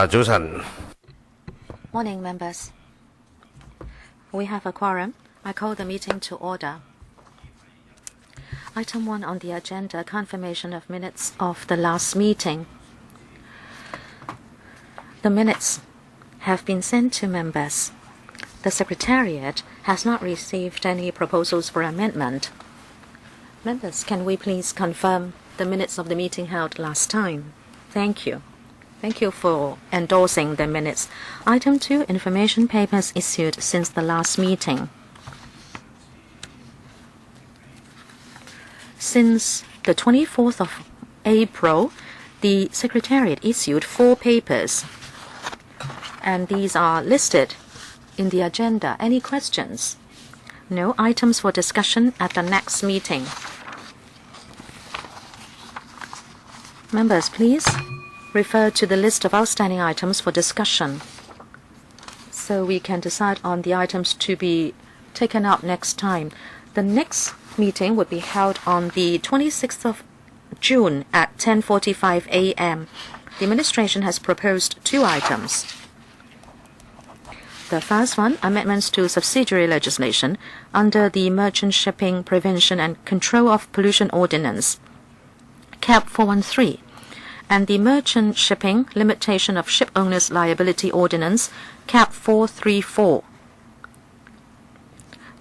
早晨。 Morning, members. We have a quorum. I call the meeting to order. Item 1 on the agenda, confirmation of minutes of the last meeting. The minutes have been sent to members. The Secretariat has not received any proposals for amendment. Members, can we please confirm the minutes of the meeting held last time? Thank you. Thank you for endorsing the minutes. Item 2, information papers issued since the last meeting. Since the 24th of April, the Secretariat issued 4 papers, and these are listed in the agenda. Any questions? No. Items for discussion at the next meeting. Members, please refer to the list of outstanding items for discussion so we can decide on the items to be taken up next time. The next meeting would be held on the 26th of June at 10:45 a.m. The administration has proposed 2 items. The first one, amendments to subsidiary legislation under the Merchant Shipping Prevention and Control of Pollution Ordinance, CAP 413, and the Merchant Shipping Limitation of Ship Owners Liability Ordinance, CAP 434,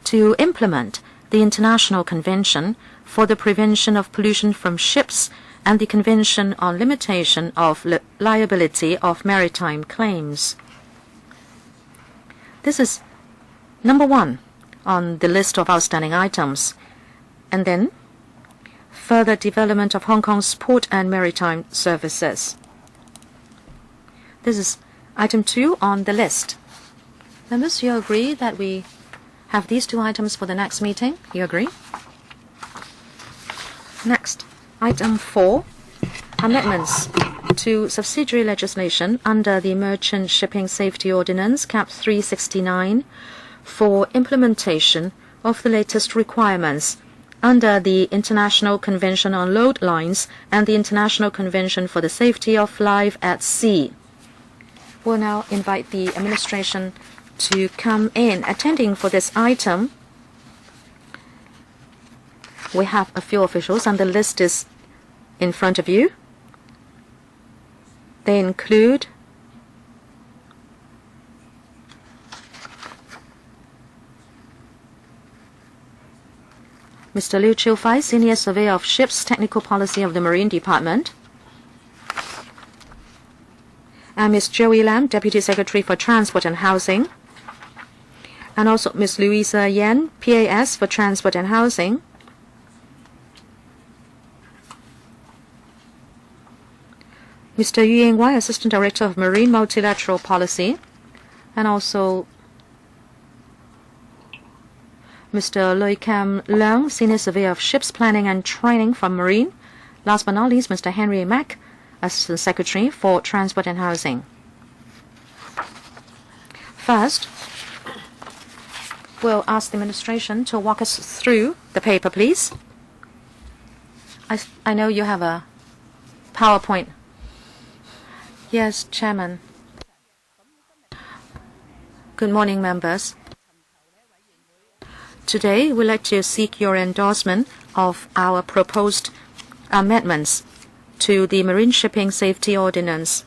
to implement the International Convention for the Prevention of Pollution from Ships and the Convention on Limitation of Liability of Maritime Claims. This is number 1 on the list of outstanding items. And then, further development of Hong Kong's port and maritime services. This is item 2 on the list. Members, you agree that we have these 2 items for the next meeting? You agree? Next, item 4, amendments to subsidiary legislation under the Merchant Shipping Safety Ordinance, CAP 369, for implementation of the latest requirements under the International Convention on Load Lines and the International Convention for the Safety of Life at Sea. We'll now invite the administration to come in. Attending for this item, we have a few officials, and the list is in front of you. They include Mr. Liu Chiu-fai, Senior Surveyor of Ships, Technical Policy of the Marine Department, and Ms. Joey Lam, Deputy Secretary for Transport and Housing, and also Ms. Louisa Yan, PAS for Transport and Housing, Mr. Yu Ying-wai, Assistant Director of Marine Multilateral Policy, and also Mr. Lui Kam Leung, Senior Surveyor of Ships Planning and Training from Marine. Last but not least, Mr. Henry Mack, Assistant Secretary for Transport and Housing. First, we'll ask the administration to walk us through the paper, please. I know you have a PowerPoint. Yes, Chairman. Good morning, members. Today, we'd like to seek your endorsement of our proposed amendments to the Marine Shipping Safety Ordinance.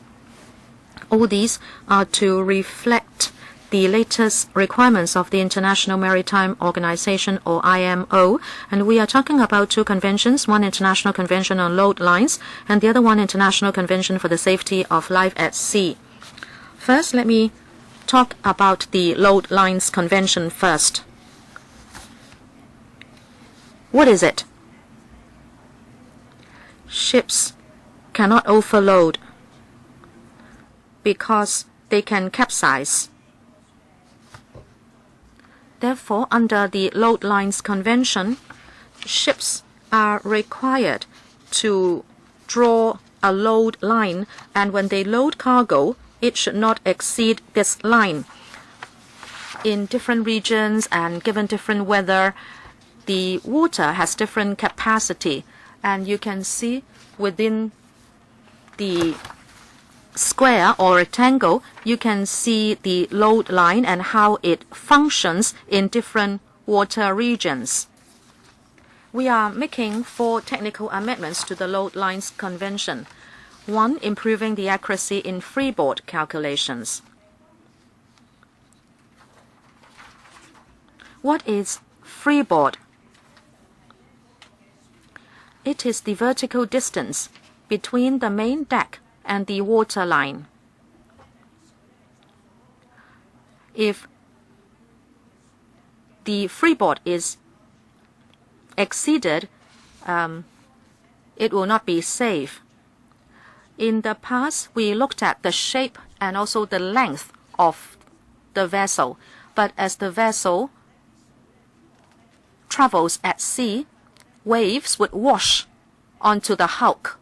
All these are to reflect the latest requirements of the International Maritime Organization, or IMO, and we are talking about 2 conventions, one International Convention on Load Lines and the other one International Convention for the Safety of Life at Sea. First, let me talk about the Load Lines Convention first. What is it? Ships cannot overload because they can capsize. Therefore, under the Load Lines Convention, ships are required to draw a load line, and when they load cargo, it should not exceed this line. In different regions and given different weather, the water has different capacity, and you can see within the square or rectangle, you can see the load line and how it functions in different water regions. We are making 4 technical amendments to the load lines convention. 1. Improving the accuracy in freeboard calculations. What is freeboard? It is the vertical distance between the main deck and the water line. If the freeboard is exceeded, it will not be safe. In the past, we looked at the shape and also the length of the vessel. But as the vessel travels at sea, waves would wash onto the hulk.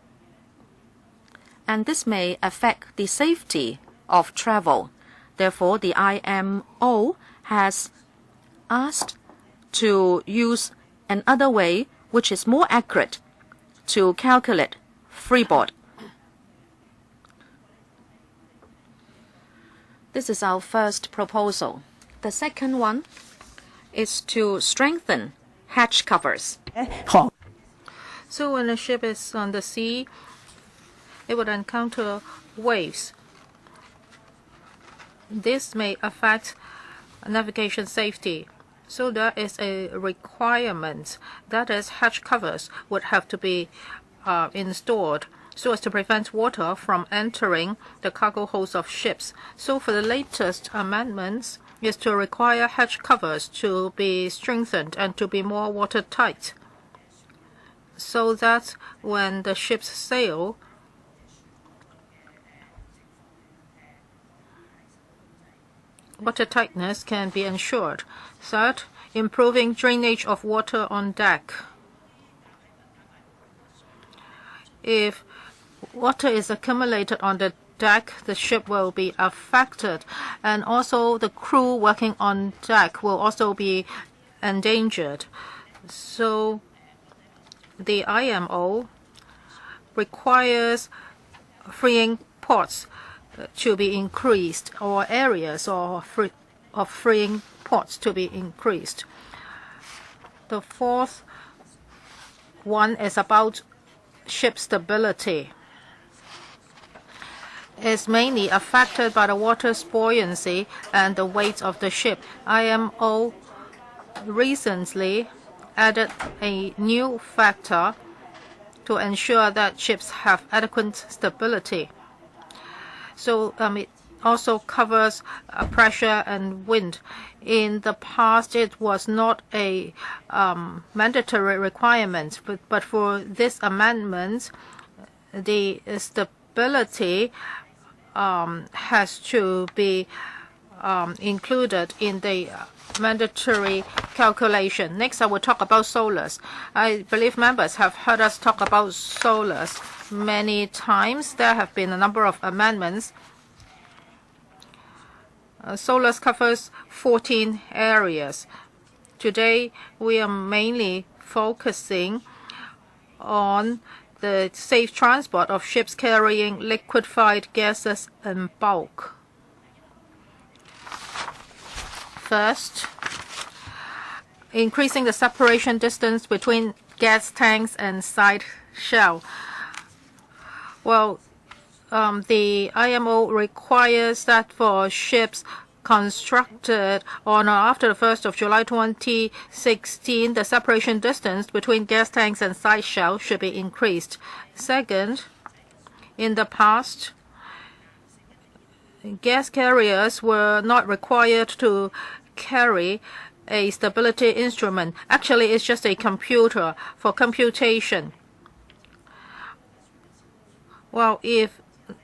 And this may affect the safety of travel. Therefore, the IMO has asked to use another way which is more accurate to calculate freeboard. This is our first proposal. The second one is to strengthen hatch covers. So when a ship is on the sea, it would encounter waves. This may affect navigation safety. So there is a requirement that is hatch covers would have to be installed so as to prevent water from entering the cargo holds of ships. So for the latest amendments is to require hatch covers to be strengthened and to be more watertight, so that when the ships sail, watertightness can be ensured. Third, improving drainage of water on deck. If water is accumulated on the deck, the ship will be affected, and also the crew working on deck will also be endangered. So the IMO requires freeing ports to be increased, or areas of freeing ports to be increased. The fourth one is about ship stability. It's mainly affected by the water's buoyancy and the weight of the ship. IMO recently added a new factor to ensure that ships have adequate stability. So it also covers pressure and wind. In the past, it was not a mandatory requirement, but for this amendment, the stability has to be included in the mandatory calculation. Next, I will talk about solars. I believe members have heard us talk about solars many times. There have been a number of amendments. Solars covers 14 areas. Today, we are mainly focusing on the safe transport of ships carrying liquefied gases in bulk. First, increasing the separation distance between gas tanks and side shell. Well, the IMO requires that for ships constructed on or after the 1st of July 2016, the separation distance between gas tanks and side shell should be increased. Second, in the past, gas carriers were not required to carry a stability instrument. Actually, it's just a computer for computation. Well, if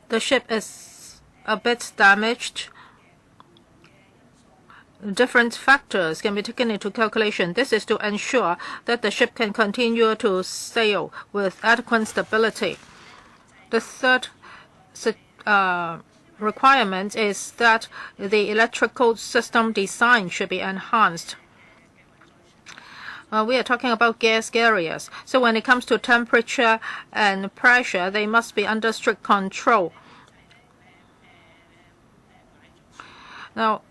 the ship is a bit damaged, different factors can be taken into calculation. This is to ensure that the ship can continue to sail with adequate stability. The third requirement is that the electrical system design should be enhanced. We are talking about gas carriers. So when it comes to temperature and pressure, they must be under strict control. Now,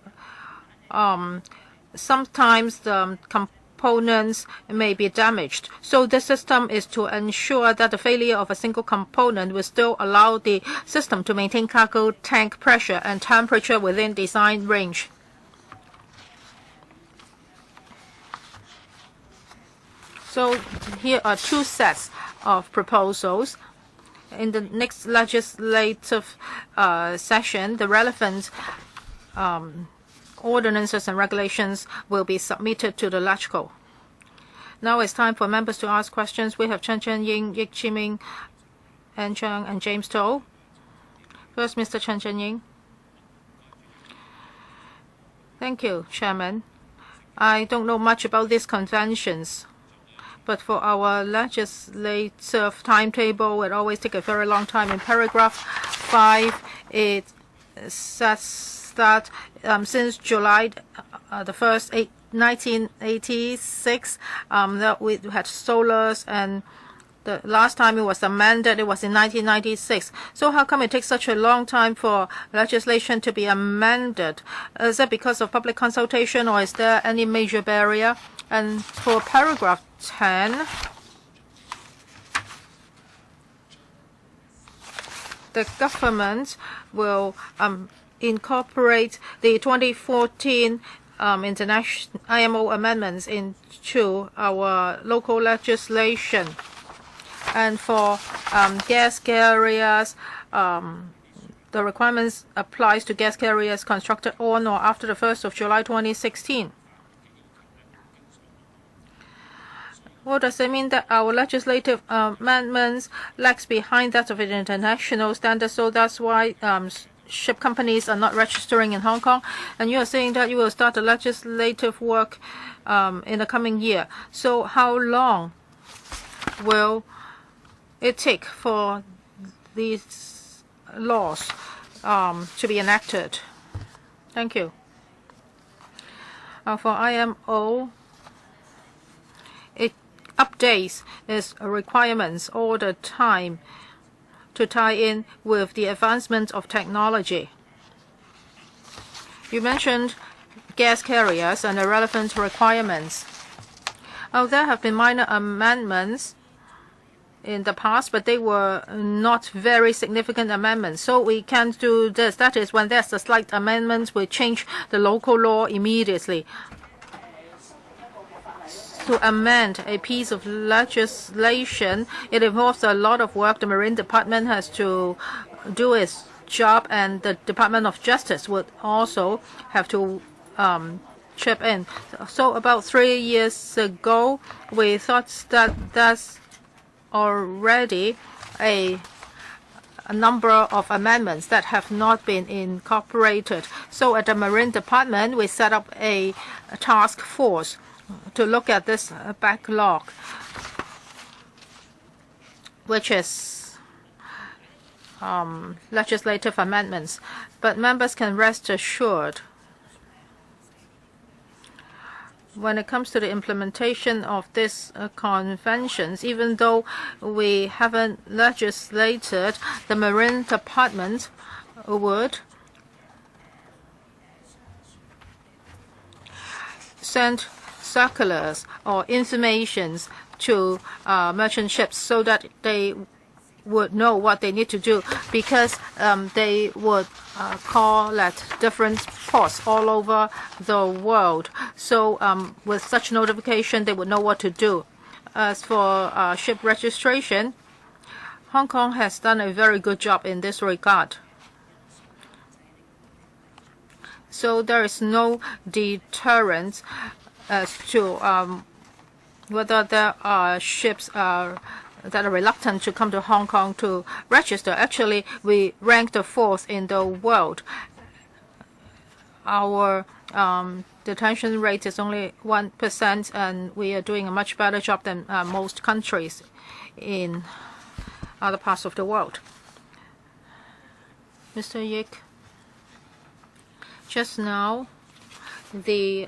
sometimes the components may be damaged. So the system is to ensure that the failure of a single component will still allow the system to maintain cargo tank pressure and temperature within design range. So here are two sets of proposals. In the next legislative session, the relevant ordinances and regulations will be submitted to the LUK. Now it's time for members to ask questions. We have Chen Chen-ying, Yik Chi-ming, Anne Chung, and James To. First, Mr. Chen Chen-ying. Thank you, Chairman. I don't know much about these conventions, but for our legislative timetable, it always takes a very long time. In paragraph 5, it says that since July the 1st, 1986, that we had solars, and the last time it was amended, it was in 1996. So how come it takes such a long time for legislation to be amended? Is it because of public consultation, or is there any major barrier? And for paragraph 10, the government will incorporate the 2014 international IMO amendments into our local legislation. And for gas carriers, the requirements applies to gas carriers constructed on or after the 1st of July 2016. What does it mean that our legislative amendments lags behind that of the international standards? So that's why ship companies are not registering in Hong Kong. And you are saying that you will start the legislative work in the coming year. So how long will it take for these laws to be enacted? Thank you. For IMO, it updates its requirements all the time to tie in with the advancement of technology. You mentioned gas carriers and the relevant requirements. There have been minor amendments in the past, but they were not very significant amendments. So we can do this. That is, when there's a slight amendment, we change the local law immediately. To amend a piece of legislation, it involves a lot of work. The Marine Department has to do its job, and the Department of Justice would also have to chip in. So about 3 years ago, we thought that that's already a number of amendments that have not been incorporated. So at the Marine Department, we set up a task force to look at this backlog, which is legislative amendments. But members can rest assured, when it comes to the implementation of these conventions, even though we haven't legislated, the Marine Department would send circulars or informations to merchant ships so that they would know what they need to do, because they would call at different ports all over the world. So with such notification, they would know what to do. As for ship registration, Hong Kong has done a very good job in this regard. So there is no deterrent as to whether there are ships that are reluctant to come to Hong Kong to register. Actually, we rank the 4th in the world. Our detention rate is only 1%, and we are doing a much better job than most countries in other parts of the world. Mr. Yik, just now, the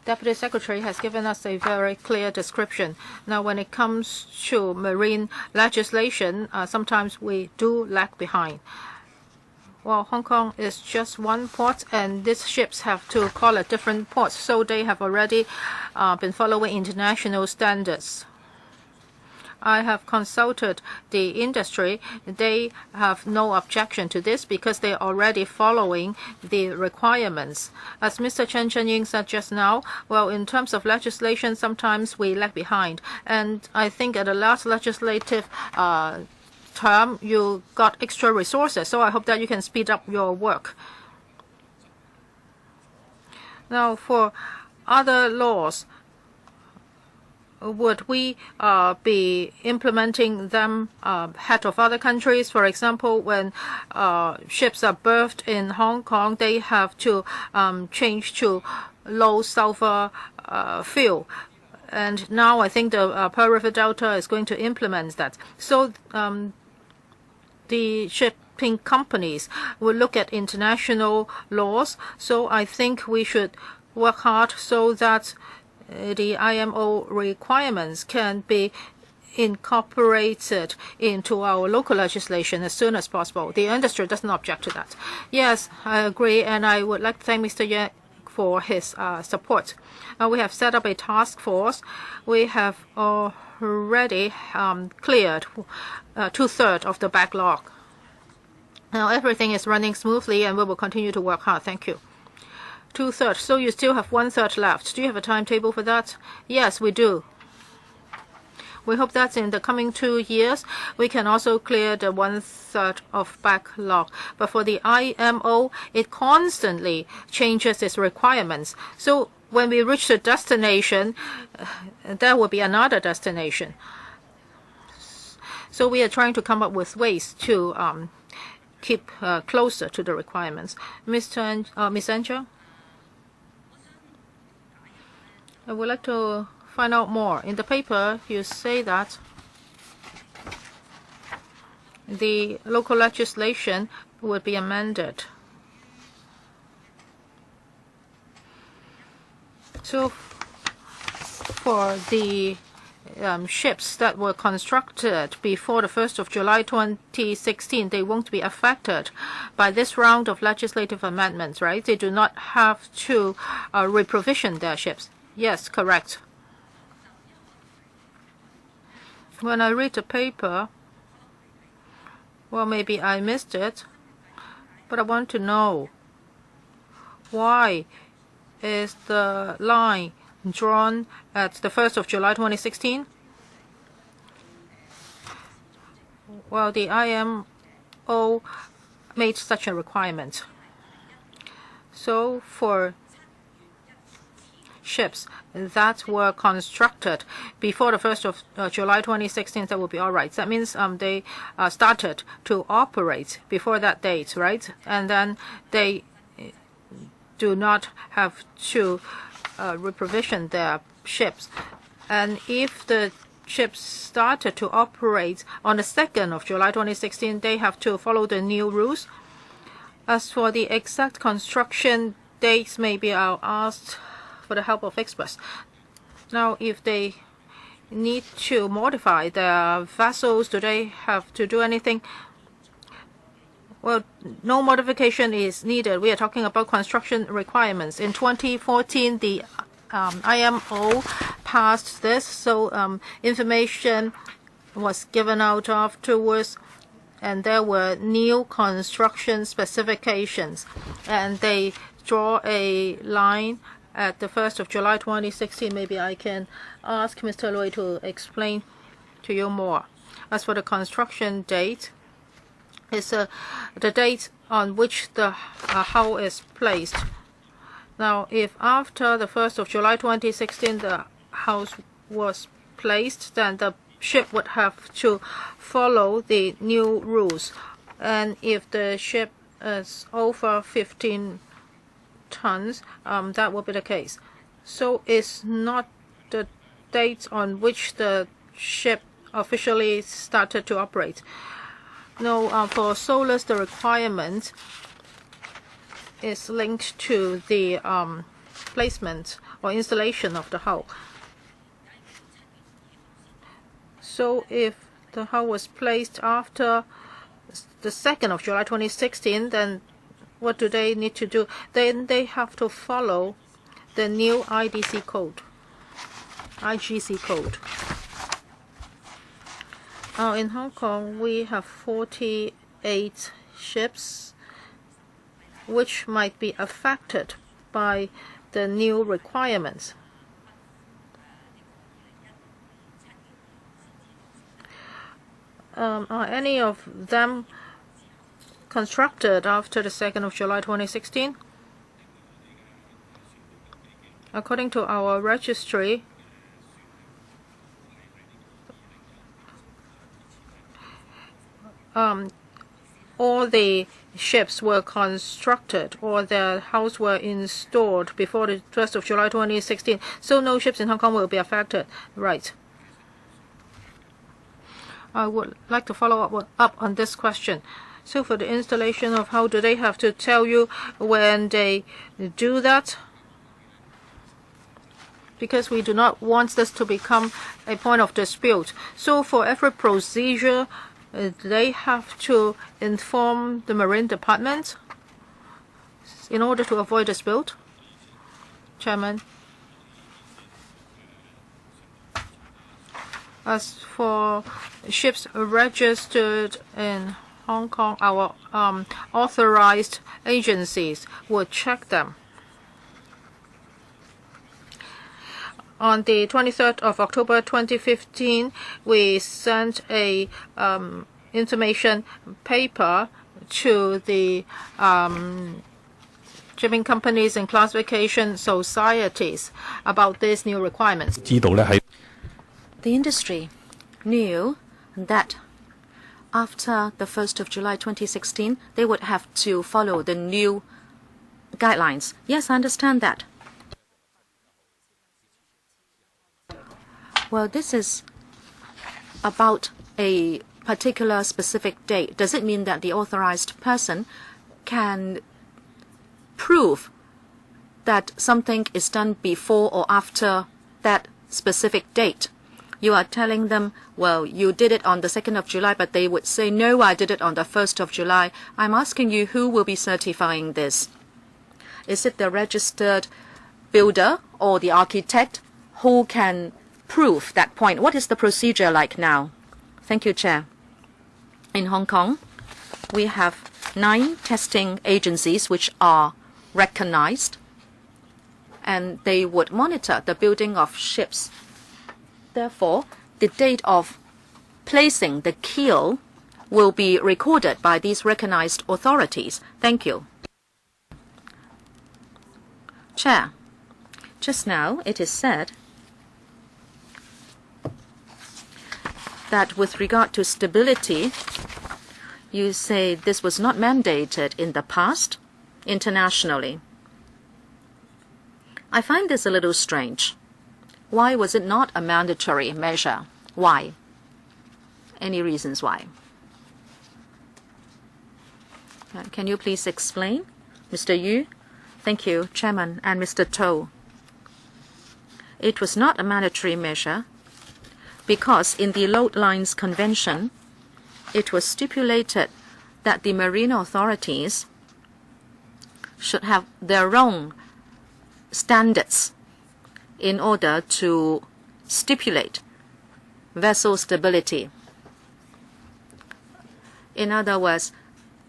Deputy Secretary has given us a very clear description. Now, when it comes to marine legislation, sometimes we do lag behind. Well, Hong Kong is just one port, and these ships have to call at different ports, so they have already been following international standards. I have consulted the industry. They have no objection to this because they are already following the requirements. As Mr. Chen Chen-ying said just now, well, in terms of legislation, sometimes we lag behind. And I think at the last legislative term, you got extra resources. So I hope that you can speed up your work. Now, for other laws, would we be implementing them ahead of other countries? For example, when ships are berthed in Hong Kong, they have to change to low sulfur fuel. And now I think the Pearl River Delta is going to implement that. So the shipping companies will look at international laws. So I think we should work hard so that the IMO requirements can be incorporated into our local legislation as soon as possible. The industry doesn't object to that. Yes, I agree, and I would like to thank Mr. Ye for his support. We have set up a task force. We have already cleared 2/3 of the backlog. Now everything is running smoothly, and we will continue to work hard. Thank you. 2/3. So you still have 1/3 left. Do you have a timetable for that? Yes, we do. We hope that in the coming 2 years, we can also clear the 1/3 of backlog. But for the IMO, it constantly changes its requirements. So when we reach the destination, there will be another destination. So we are trying to come up with ways to keep closer to the requirements. Miss Angel? I would like to find out more. In the paper, you say that the local legislation would be amended. So for the ships that were constructed before the 1st of July 2016, they won't be affected by this round of legislative amendments, right? They do not have to reprovision their ships. Yes, correct. When I read the paper, well, maybe I missed it, but I want to know why is the line drawn at the 1st of July 2016? Well, the IMO made such a requirement. So for ships that were constructed before the 1st of July 2016, that will be all right. That means they started to operate before that date, right? And then they do not have to reprovision their ships. And if the ships started to operate on the 2nd of July 2016, they have to follow the new rules. As for the exact construction dates, maybe I'll ask for the help of experts. Now, if they need to modify their vessels, do they have to do anything? Well, no modification is needed. We are talking about construction requirements. In 2014, the IMO passed this, so information was given out afterwards, and there were new construction specifications, and they draw a line at the 1st of July 2016. Maybe I can ask Mr. Lui to explain to you more. As for the construction date, it's the date on which the hull is placed. Now, if after the 1st of July 2016 the house was placed, then the ship would have to follow the new rules. And if the ship is over 15 tons, that will be the case. So it's not the date on which the ship officially started to operate. No, for Solus, the requirement is linked to the placement or installation of the hull. So if the hull was placed after the 2nd of July 2016, then what do they need to do? Then they have to follow the new IGC code. In Hong Kong, we have 48 ships which might be affected by the new requirements. Are any of them constructed after the 2nd of July 2016? According to our registry, all the ships were constructed or their house were installed before the 1st of July 2016. So no ships in Hong Kong will be affected. Right. I would like to follow up on this question. So for the installation of, how do they have to tell you when they do that? Because we do not want this to become a point of dispute. So for every procedure, they have to inform the Marine Department in order to avoid dispute. Chairman. As for ships registered in Hong Kong, our authorized agencies will check them. On the 23rd of October 2015, we sent a information paper to the shipping companies and classification societies about these new requirements. The industry knew that after the 1st of July 2016, they would have to follow the new guidelines. Yes, I understand that. Well, this is about a particular specific date. Does it mean that the authorized person can prove that something is done before or after that specific date? You are telling them, well, you did it on the 2nd of July, but they would say, no, I did it on the 1st of July. I'm asking you, who will be certifying this? Is it the registered builder or the architect who can prove that point? What is the procedure like now? Thank you, Chair. In Hong Kong, we have 9 testing agencies which are recognized, and they would monitor the building of ships. Therefore, the date of placing the keel will be recorded by these recognized authorities. Thank you. Chair, just now it is said that with regard to stability, you say this was not mandated in the past internationally. I find this a little strange. Why was it not a mandatory measure? Why? Any reasons why? Can you please explain? Mr. Yu? Thank you, Chairman, and Mr. To. It was not a mandatory measure because in the Load Lines Convention, it was stipulated that the marine authorities should have their own standards in order to stipulate vessel stability. In other words,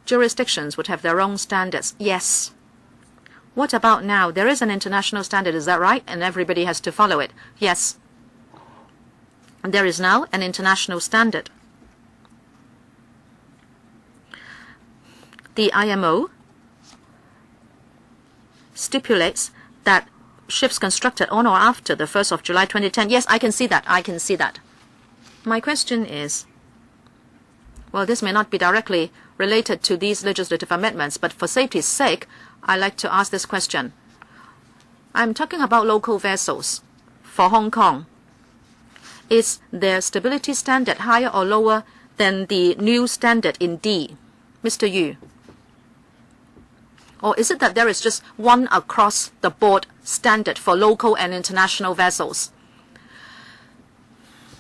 jurisdictions would have their own standards. Yes. What about now? There is an international standard, is that right? And everybody has to follow it. Yes. There is now an international standard. The IMO stipulates that ships constructed on or after the 1st of July 2010. Yes, I can see that. I can see that. My question is, well, this may not be directly related to these legislative amendments, but for safety's sake, I'd like to ask this question. I'm talking about local vessels for Hong Kong. Is their stability standard higher or lower than the new standard in D? Mr. Yu. Or is it that there is just one across-the-board standard for local and international vessels?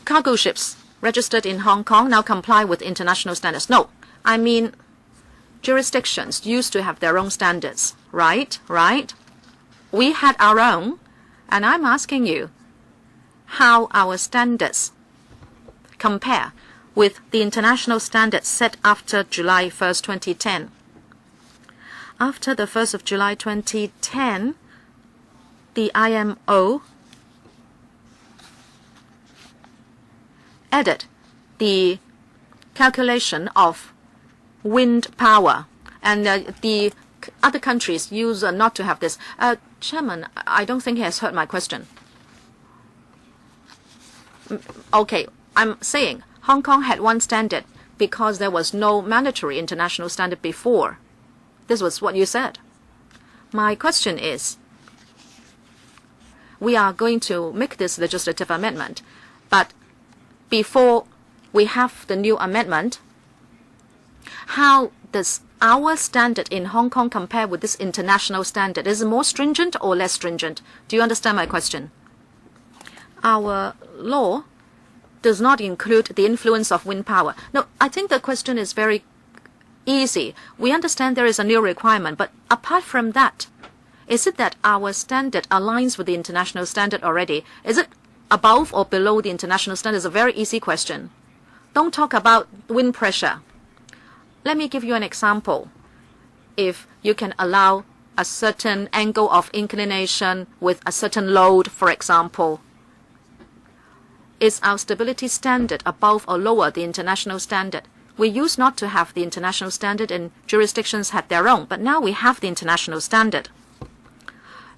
Cargo ships registered in Hong Kong now comply with international standards. No, I mean, jurisdictions used to have their own standards, right? Right? We had our own, and I'm asking you how our standards compare with the international standards set after July 1st, 2010. After the 1st of July 2010, the IMO added the calculation of wind power, and the other countries use not to have this. Chairman, I don't think he has heard my question. Okay, I'm saying Hong Kong had one standard because there was no mandatory international standard before. This was what you said. My question is, we are going to make this legislative amendment, but before we have the new amendment, how does our standard in Hong Kong compare with this international standard? Is it more stringent or less stringent? Do you understand my question? Our law does not include the influence of wind power. No, I think the question is very easy. We understand there is a new requirement, but apart from that, is it that our standard aligns with the international standard already? Is it above or below the international standard? Is a very easy question. Don't talk about wind pressure. Let me give you an example. If you can allow a certain angle of inclination with a certain load, for example, is our stability standard above or lower the international standard? We used not to have the international standard and jurisdictions had their own, but now we have the international standard.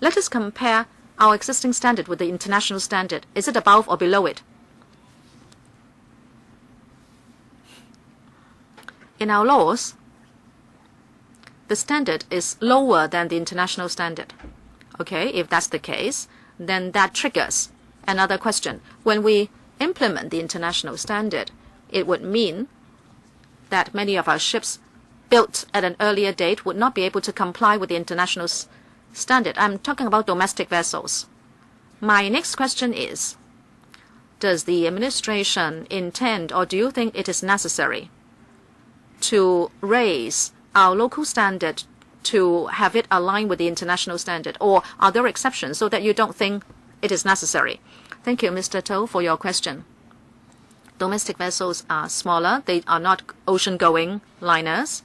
Let us compare our existing standard with the international standard. Is it above or below it? In our laws, the standard is lower than the international standard. Okay, if that's the case, then that triggers another question. When we implement the international standard, it would mean that many of our ships built at an earlier date would not be able to comply with the international standard. I'm talking about domestic vessels. My next question is, does the administration intend, or do you think it is necessary to raise our local standard to have it align with the international standard, or are there exceptions so that you don't think it is necessary? Thank you, Mr. To, for your question. Domestic vessels are smaller. They are not ocean-going liners.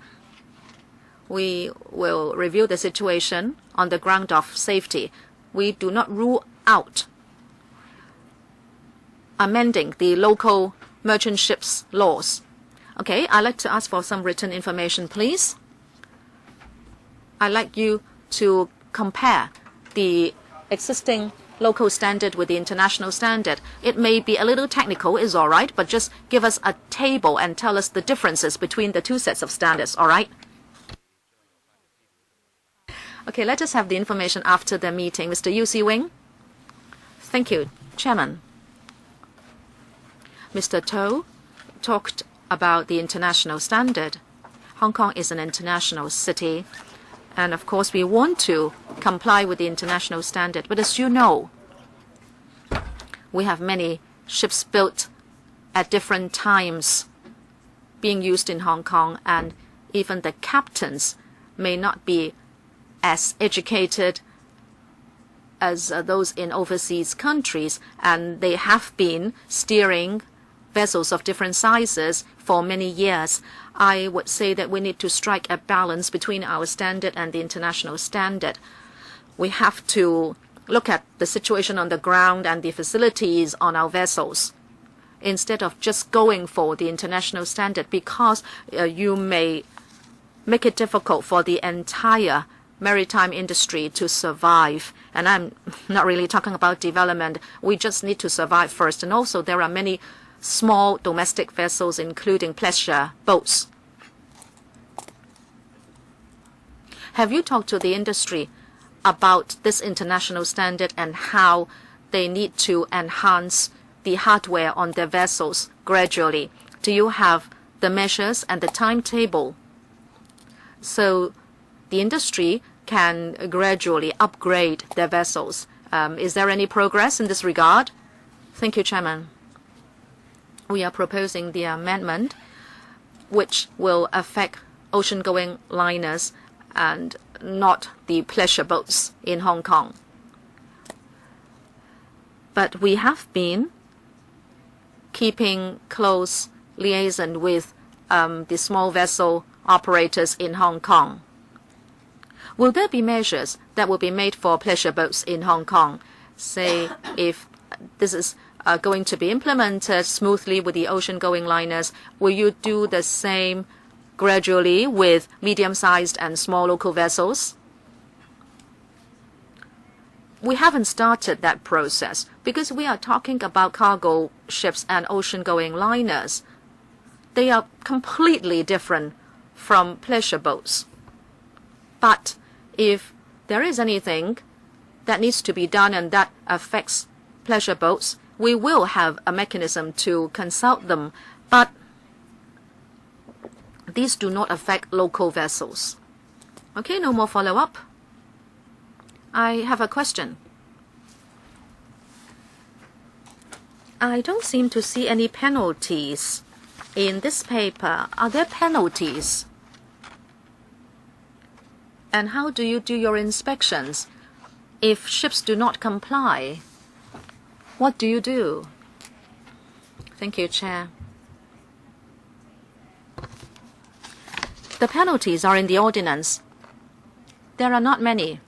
We will review the situation on the ground of safety. We do not rule out amending the local merchant ships laws. Okay, I'd like to ask for some written information, please. I'd like you to compare the existing local standard with the international standard. It may be a little technical, is all right, but just give us a table and tell us the differences between the two sets of standards, all right? Okay, let us have the information after the meeting. Mr. Yu Si-wing. Thank you, Chairman. Mr. To talked about the international standard. Hong Kong is an international city, and of course we want to comply with the international standard. But as you know, we have many ships built at different times being used in Hong Kong, and even the captains may not be as educated as those in overseas countries, and they have been steering vessels of different sizes for many years. I would say that we need to strike a balance between our standard and the international standard. We have to look at the situation on the ground and the facilities on our vessels instead of just going for the international standard, because you may make it difficult for the entire maritime industry to survive. And I'm not really talking about development. We just need to survive first. And also there are many small domestic vessels, including pleasure boats. Have you talked to the industry about this international standard and how they need to enhance the hardware on their vessels gradually? Do you have the measures and the timetable so the industry can gradually upgrade their vessels? Is there any progress in this regard? Thank you, Chairman. We are proposing the amendment which will affect ocean-going liners and not the pleasure boats in Hong Kong. But we have been keeping close liaison with the small vessel operators in Hong Kong. Will there be measures that will be made for pleasure boats in Hong Kong? Say, if this is going to be implemented smoothly with the ocean-going liners, will you do the same gradually with medium-sized and small local vessels? We haven't started that process because we are talking about cargo ships and ocean-going liners. They are completely different from pleasure boats. But if there is anything that needs to be done and that affects pleasure boats, we will have a mechanism to consult them. But these do not affect local vessels. Okay, no more follow-up. I have a question. I don't seem to see any penalties in this paper. Are there penalties? And how do you do your inspections? If ships do not comply, what do you do? Thank you, Chair. The penalties are in the ordinance. There are not many.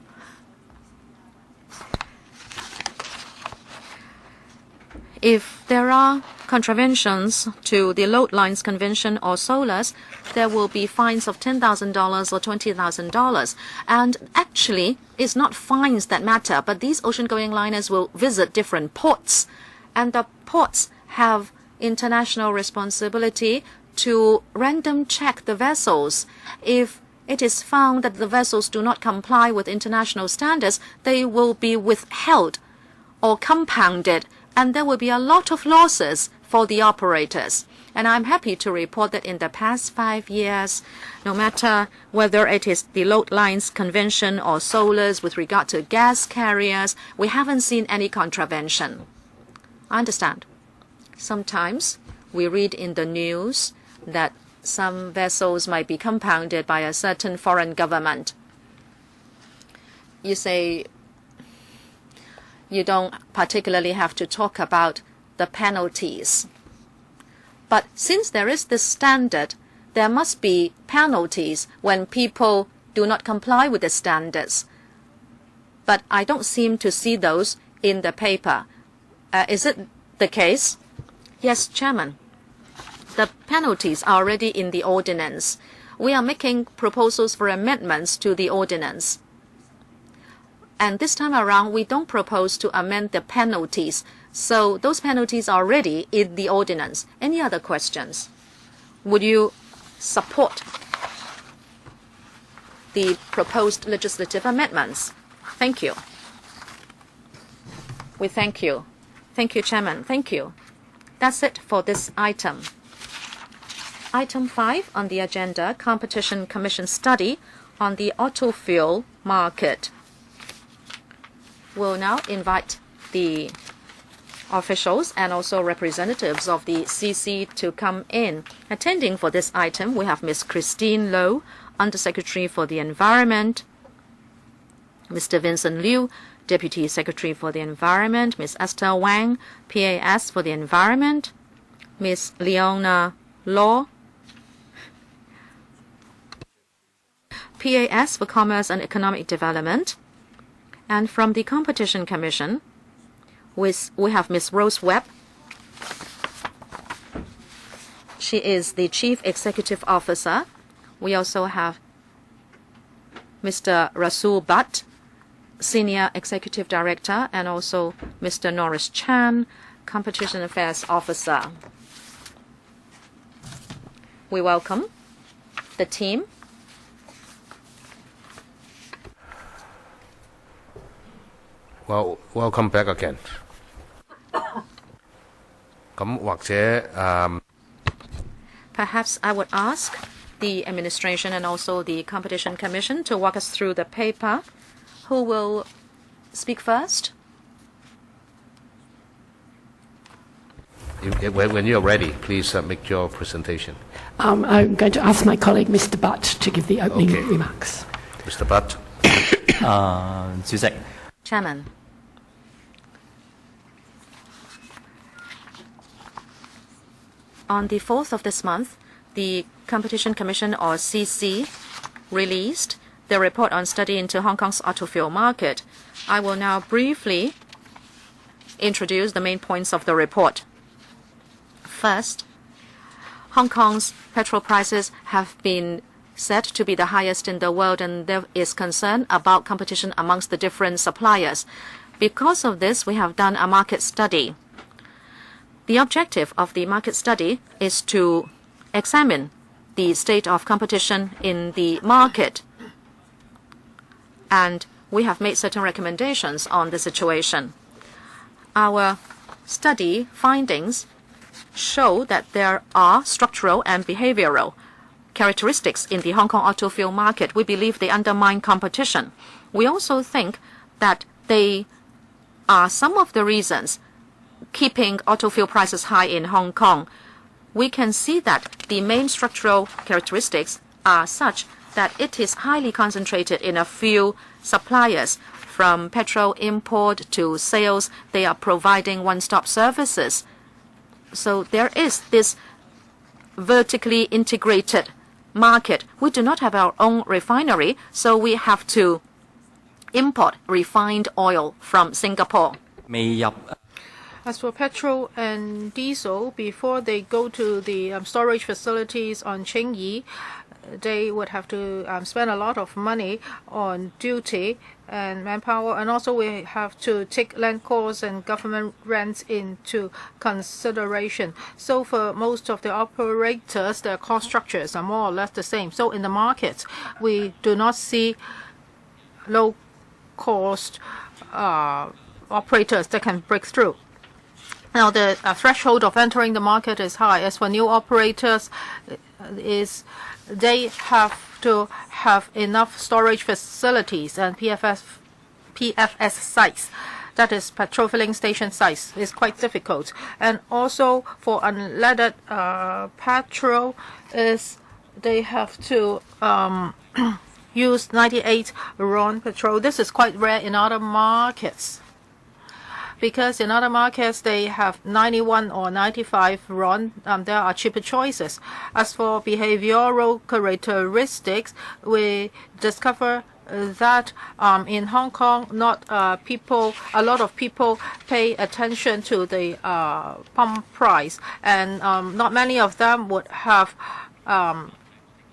If there are contraventions to the Load Lines Convention or SOLAS, there will be fines of $10,000 or $20,000. And actually, it's not fines that matter, but these ocean-going liners will visit different ports. And the ports have international responsibility to random check the vessels. If it is found that the vessels do not comply with international standards, they will be withheld or compounded, and there will be a lot of losses for the operators. And I'm happy to report that in the past 5 years, no matter whether it is the Load Lines Convention or SOLAS with regard to gas carriers, we haven't seen any contravention. I understand. Sometimes we read in the news that some vessels might be compounded by a certain foreign government. You say you don't particularly have to talk about the penalties. But since there is this standard, there must be penalties when people do not comply with the standards. But I don't seem to see those in the paper. Is it the case? Yes, Chairman. The penalties are already in the ordinance. We are making proposals for amendments to the ordinance. And this time around, we don't propose to amend the penalties. So those penalties are already in the ordinance. Any other questions? Would you support the proposed legislative amendments? Thank you. We thank you. Thank you, Chairman. Thank you. That's it for this item. Item 5 on the agenda, Competition Commission study on the auto fuel market. We'll now invite the officials and also representatives of the CC to come in. Attending for this item, we have Ms. Christine Low, Undersecretary for the Environment, Mr. Vincent Liu, Deputy Secretary for the Environment, Ms. Esther Wang, PAS for the Environment, Ms. Leona Law, PAS for Commerce and Economic Development. And from the Competition Commission, we have Ms. Rose Webb. She is the Chief Executive Officer. We also have Mr. Rasul Butt, Senior Executive Director, and also Mr. Norris Chan, Competition Affairs Officer. We welcome the team. Well, welcome back again. Perhaps I would ask the administration and also the Competition Commission to walk us through the paper. Who will speak first? When you're ready, please make your presentation. I'm going to ask my colleague, Mr. Butt, to give the opening Okay. remarks. Mr. Butt. 主席， Chairman. On the 4th of this month, the Competition Commission, or CC, released the report on study into Hong Kong's automobile market. I will now briefly introduce the main points of the report. First, Hong Kong's petrol prices have been said to be the highest in the world, and there is concern about competition amongst the different suppliers. Because of this, we have done a market study. The objective of the market study is to examine the state of competition in the market, and we have made certain recommendations on the situation. Our study findings show that there are structural and behavioral characteristics in the Hong Kong automobile market. We believe they undermine competition. We also think that they are some of the reasons keeping automobile prices high in Hong Kong. We can see that the main structural characteristics are such that it is highly concentrated in a few suppliers. From petrol import to sales, they are providing one-stop services. So there is this vertically integrated market. We do not have our own refinery, so we have to import refined oil from Singapore. 未入 As for petrol and diesel, before they go to the storage facilities on Qingyi, they would have to spend a lot of money on duty and manpower, and also we have to take land costs and government rents into consideration. So for most of the operators, their cost structures are more or less the same. So in the market, we do not see low-cost operators that can break through. Now, the threshold of entering the market is high. As for new operators, they have to have enough storage facilities and PFS sites. That is, petrol filling station sites. Is quite difficult. And also for unleaded petrol, they have to use 98 RON petrol. This is quite rare in other markets, because in other markets they have 91 or 95 RON. There are cheaper choices. As for behavioral characteristics, we discover that in Hong Kong, a lot of people pay attention to the pump price, and not many of them would have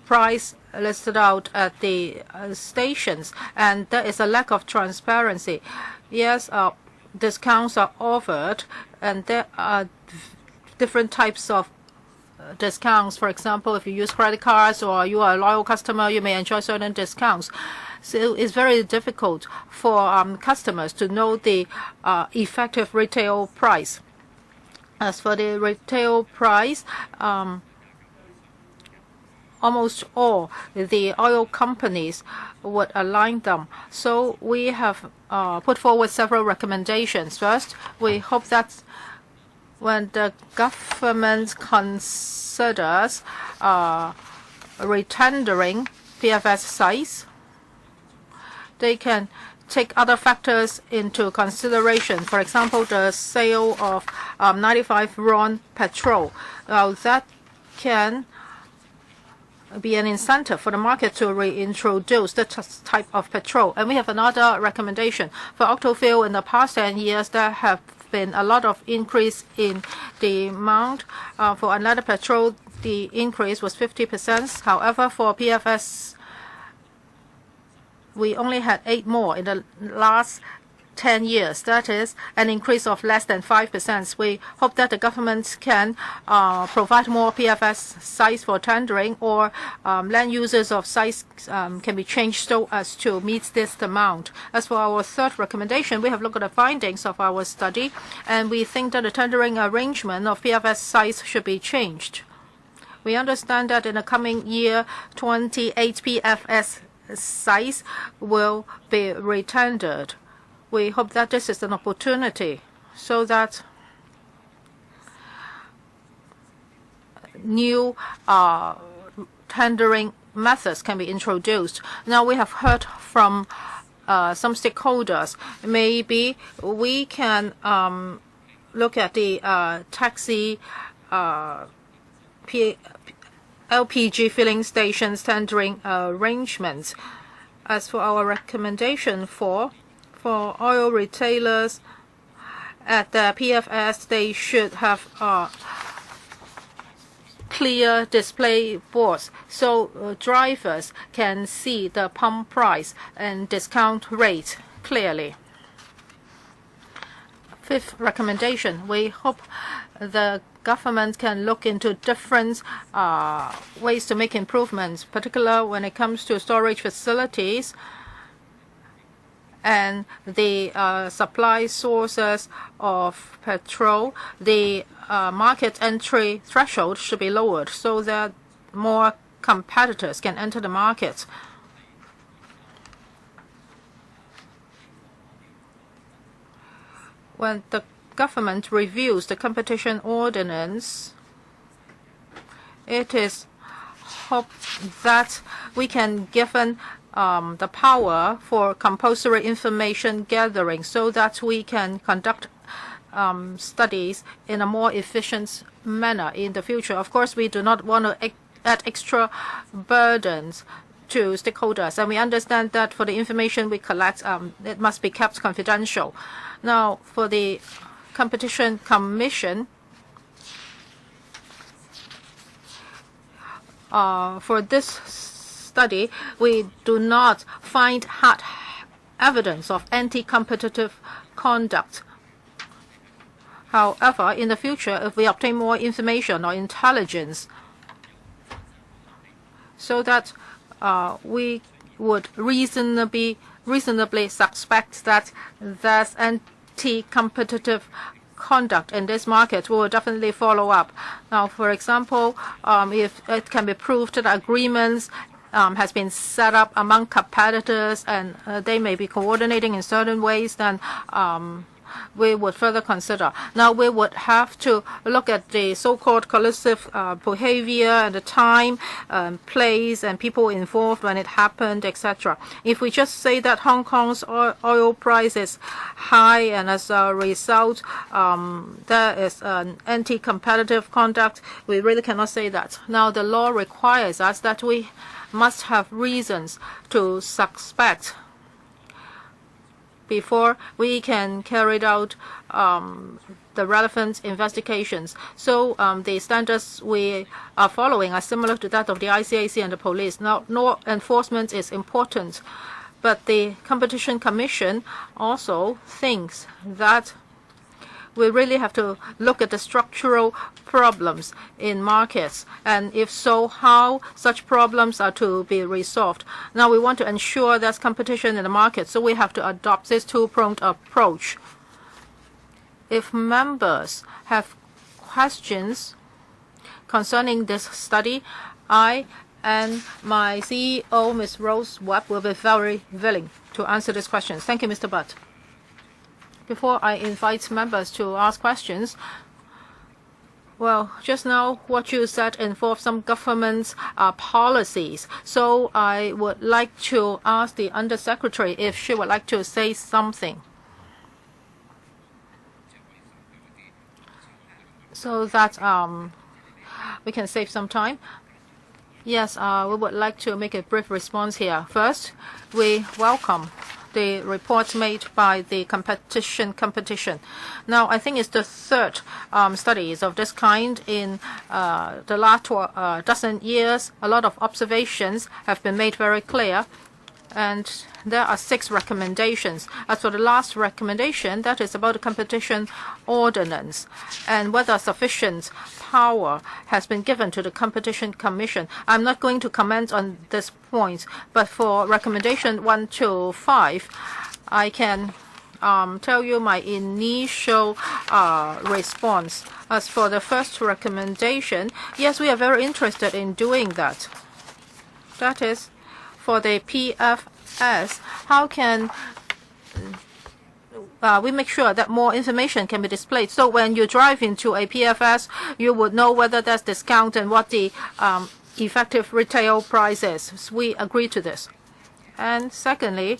price listed out at the stations, and there is a lack of transparency. Yes, discounts are offered, and there are different types of discounts. For example, if you use credit cards or you are a loyal customer, you may enjoy certain discounts. So it's very difficult for customers to know the effective retail price. As for the retail price, almost all the oil companies would align them. So we have put forward several recommendations. First, we hope that when the government considers retendering PFS sites, they can take other factors into consideration. For example, the sale of 95 RON petrol. That can be an incentive for the market to reintroduce this type of petrol. And we have another recommendation. For automobile, in the past 10 years, there have been a lot of increase in the amount. For unleaded petrol, the increase was 50%. However, for PFS, we only had 8 more in the last 10 years. That is an increase of less than 5%. We hope that the government can provide more PFS sites for tendering, or land users of sites can be changed so as to meet this amount. As for our third recommendation, we have looked at the findings of our study, and we think that the tendering arrangement of PFS sites should be changed. We understand that in the coming year, 28 PFS sites will be retendered. We hope that this is an opportunity so that new tendering methods can be introduced. Now we have heard from some stakeholders. Maybe we can look at the taxi LPG filling stations tendering arrangements. As for our recommendation for oil retailers at the PFS, they should have clear display boards so drivers can see the pump price and discount rate clearly. Fifth recommendation, we hope the government can look into different ways to make improvements, particularly when it comes to storage facilities and the supply sources of petrol. The market entry threshold should be lowered so that more competitors can enter the market. When the government reviews the competition ordinance, it is hoped that we can given the power for compulsory information gathering so that we can conduct studies in a more efficient manner in the future. Of course, we do not want to add extra burdens to stakeholders, and we understand that for the information we collect, it must be kept confidential. Now, for the Competition Commission, for this study, we do not find hard evidence of anti-competitive conduct. However, in the future, if we obtain more information or intelligence, so that we would reasonably suspect that there's anti-competitive conduct in this market, we will definitely follow up. Now, for example, if it can be proved that agreements has been set up among competitors and they may be coordinating in certain ways, then we would further consider. Now, we would have to look at the so-called collusive behavior and the time, place, and people involved when it happened, etc. If we just say that Hong Kong's oil price is high and as a result there is an anti-competitive conduct, we really cannot say that. Now, the law requires us that we must have reasons to suspect before we can carry out the relevant investigations. So the standards we are following are similar to that of the ICAC and the police. Now, law enforcement is important, but the Competition Commission also thinks that we really have to look at the structural problems in markets, and if so, how such problems are to be resolved. Now, we want to ensure there's competition in the market, so we have to adopt this two-pronged approach. If members have questions concerning this study, I and my CEO, Ms. Rose Webb, will be very willing to answer these questions. Thank you, Mr. Butt. Before I invite members to ask questions, well, just now what you said involved some government policies. So I would like to ask the Undersecretary if she would like to say something, so that we can save some time. Yes, we would like to make a brief response here. First, we welcome the reports made by the competition. Now, I think it's the third studies of this kind in the last dozen years. A lot of observations have been made very clear, and there are 6 recommendations. As for the last recommendation, that is about the competition ordinance and whether sufficient power has been given to the Competition Commission. I'm not going to comment on this point, but for recommendation 1 to 5, I can tell you my initial response. As for the first recommendation, yes, we are very interested in doing that. That is, for the PFS, how can we make sure that more information can be displayed. So when you drive into a PFS, you would know whether there's discount and what the effective retail price is. So we agree to this. And secondly,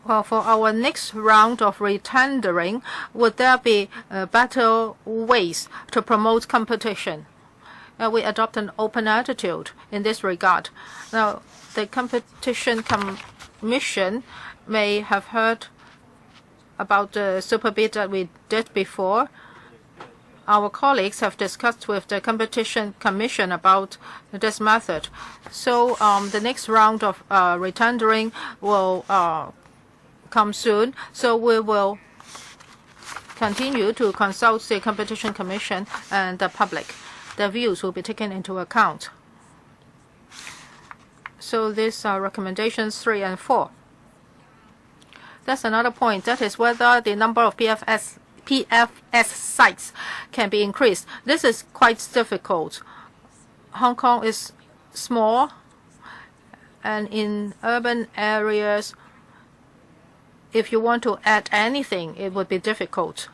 well, for our next round of retendering, would there be better ways to promote competition? We adopt an open attitude in this regard. Now, the Competition Commission may have heard about the super bid that we did before. Our colleagues have discussed with the Competition Commission about this method. So the next round of retendering will come soon. So we will continue to consult the Competition Commission and the public. Their views will be taken into account. So these are recommendations 3 and 4. That's another point. That is whether the number of PFS sites can be increased. This is quite difficult. Hong Kong is small, and in urban areas, if you want to add anything, it would be difficult.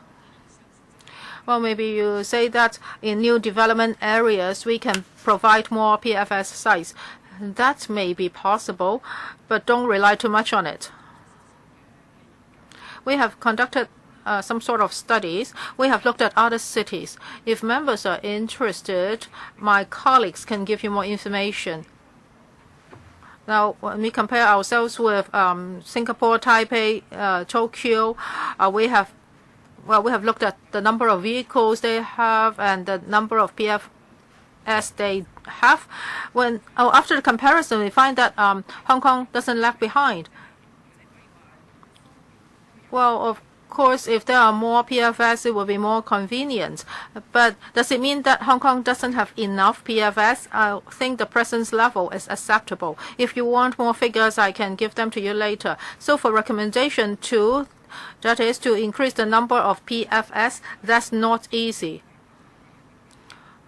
Well, maybe you say that in new development areas, we can provide more PFS sites. That may be possible, but don't rely too much on it. We have conducted some sort of studies. We have looked at other cities. If members are interested, my colleagues can give you more information. Now, when we compare ourselves with Singapore, Taipei, Tokyo, we have looked at the number of vehicles they have and the number of PFS they have. After the comparison, we find that Hong Kong doesn't lag behind. Well, of course, if there are more PFS, it will be more convenient. But does it mean that Hong Kong doesn't have enough PFS? I think the presence level is acceptable. If you want more figures, I can give them to you later. So for recommendation 2, that is to increase the number of PFS, that's not easy.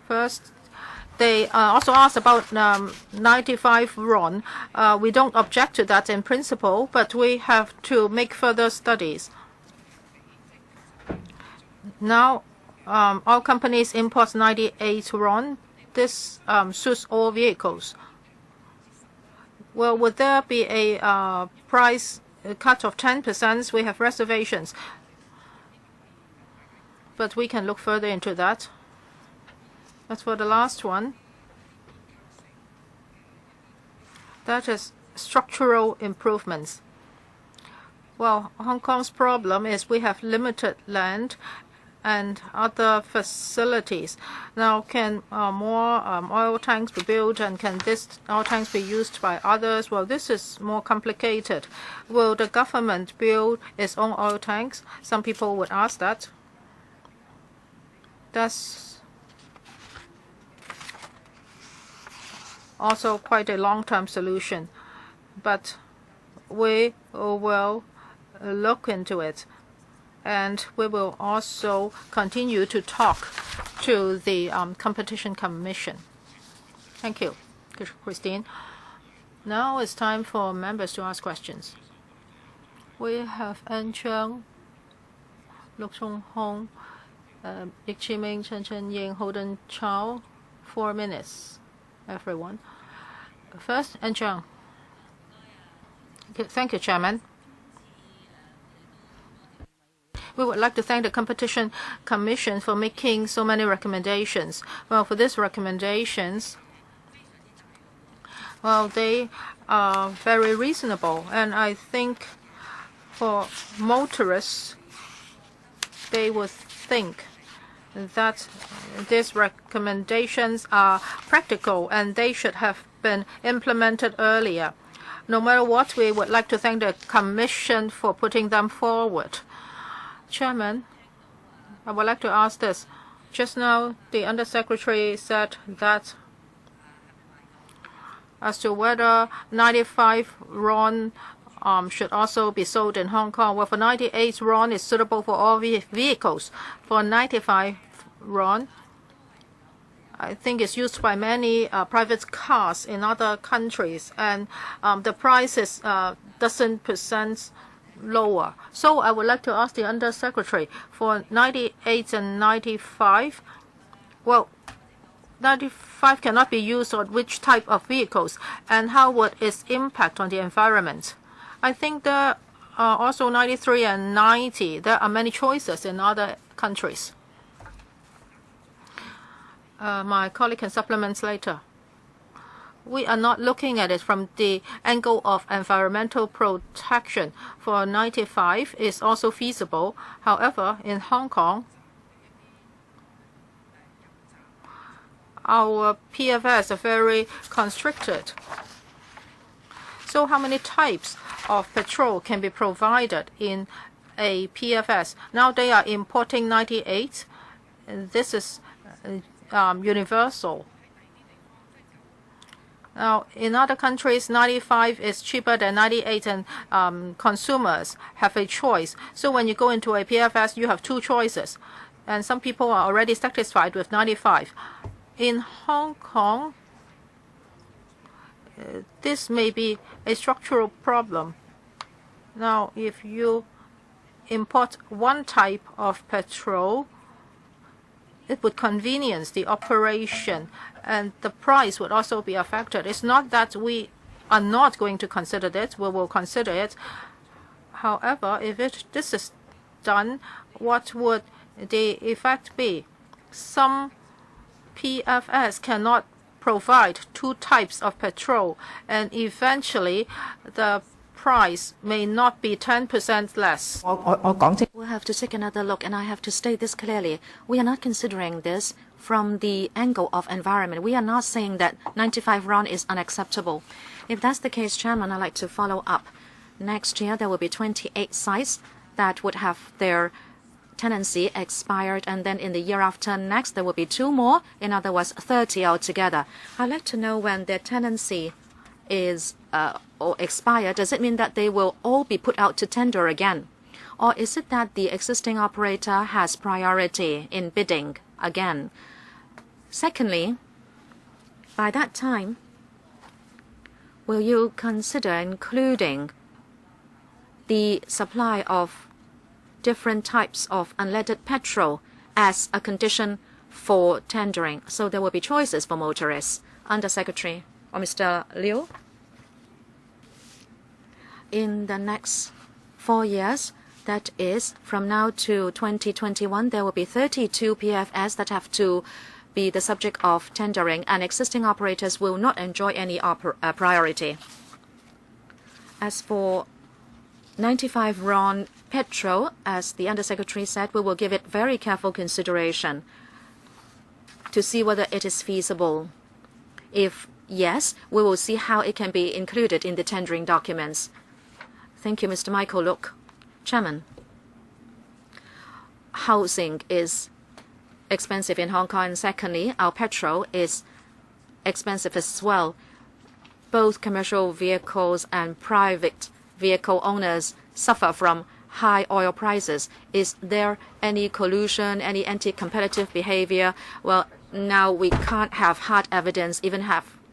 First, they also asked about 95 RON. We don't object to that in principle, but we have to make further studies. Now, all companies import 98 RON. This suits all vehicles. Well, would there be a price cut of 10%? We have reservations. But we can look further into that. As for the last one, that is structural improvements. Well, Hong Kong's problem is we have limited land and other facilities. Now, can more oil tanks be built, and can these oil tanks be used by others? Well, this is more complicated. Will the government build its own oil tanks? Some people would ask that. That's also quite a long-term solution, but we will look into it, and we will also continue to talk to the Competition Commission. Thank you, Christine. Now it's time for members to ask questions. We have Hon Chung, LUK Chung-hung, Lik Chi-ming, Chen Chen-ying, Holden Chow. 4 minutes, everyone. First, Hon Chung. Thank you, Chairman. We would like to thank the Competition Commission for making so many recommendations. Well, for these recommendations, well, they are very reasonable, and I think for motorists, they would think that these recommendations are practical and they should have been implemented earlier. No matter what, we would like to thank the Commission for putting them forward. Chairman, I would like to ask this. Just now, the Undersecretary said that as to whether 95 RON should also be sold in Hong Kong. Well, for 98 RON is suitable for all vehicles. For 95 RON, I think it's used by many private cars in other countries, and the price is dozen percent lower. So I would like to ask the Undersecretary for 98 and 95. Well, 95 cannot be used on which type of vehicles, and how would its impact on the environment? I think there are also 93 and 90. There are many choices in other countries. My colleague can supplement later. We are not looking at it from the angle of environmental protection. For 95, it's also feasible. However, in Hong Kong, our PFS are very constricted. So how many types of petrol can be provided in a PFS? Now they are importing 98. And this is universal. Now, in other countries, 95 is cheaper than 98, and consumers have a choice. So when you go into a PFS, you have two choices. And some people are already satisfied with 95. In Hong Kong, this may be a structural problem. Now, if you import one type of petrol, it would convenience the operation, and the price would also be affected. It's not that we are not going to consider it. We will consider it. However, if this is done, what would the effect be? Some PFS cannot provide two types of petrol, and eventually the price may not be 10% less. We'll have to take another look, and I have to state this clearly. We are not considering this from the angle of environment. We are not saying that 95 RON is unacceptable. If that's the case, Chairman, I'd like to follow up. Next year, there will be 28 sites that would have their tenancy expired, and then in the year after next, there will be 2 more. In other words, 30 altogether. I'd like to know when their tenancy is or expire. Does it mean that they will all be put out to tender again? Or is it that the existing operator has priority in bidding again? Secondly, by that time, will you consider including the supply of different types of unleaded petrol as a condition for tendering, so there will be choices for motorists? Undersecretary or Mr. Liu? In the next 4 years, that is from now to 2021, there will be 32 PFS that have to be the subject of tendering, and existing operators will not enjoy any priority. As for 95 RON petrol, as the Undersecretary said, we will give it very careful consideration to see whether it is feasible. If yes, we will see how it can be included in the tendering documents. Thank you, Mr. Michael LUK. Chairman, housing is expensive in Hong Kong, and secondly, our petrol is expensive as well. Both commercial vehicles and private vehicle owners suffer from high oil prices. Is there any collusion, any anti-competitive behavior? Well, now we can't have hard evidence,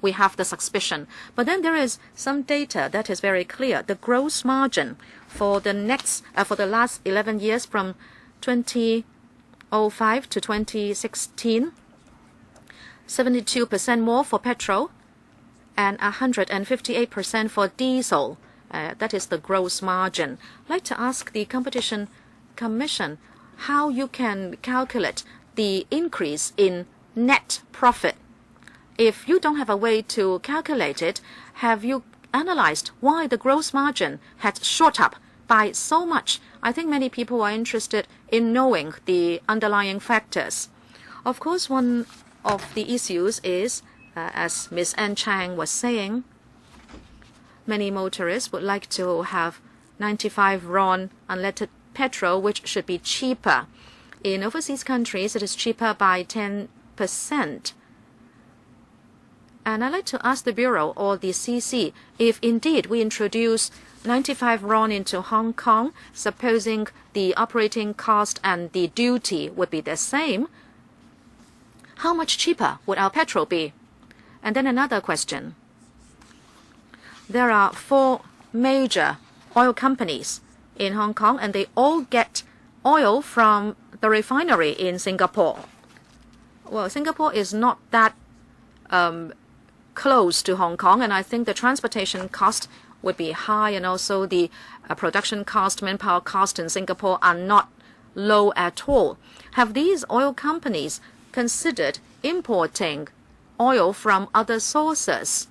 we have the suspicion. But then there is some data that is very clear. The gross margin for the last 11 years from 2005 to 2016, 72% more for petrol and 158% for diesel. That is the gross margin. I'd like to ask the Competition Commission how you can calculate the increase in net profit. If you don't have a way to calculate it, have you analyzed why the gross margin had shot up by so much? I think many people are interested in knowing the underlying factors. Of course, one of the issues is, as Ms. Ann Chang was saying, many motorists would like to have 95 RON unleaded petrol, which should be cheaper. In overseas countries, it is cheaper by 10%. And I'd like to ask the Bureau or the CC, if indeed we introduce 95 RON into Hong Kong, supposing the operating cost and the duty would be the same, how much cheaper would our petrol be? And then another question. There are 4 major oil companies in Hong Kong, and they all get oil from the refinery in Singapore. Well, Singapore is not that close to Hong Kong, and I think the transportation cost would be high, and also the production cost, manpower cost in Singapore are not low at all. Have these oil companies considered importing oil from other sources?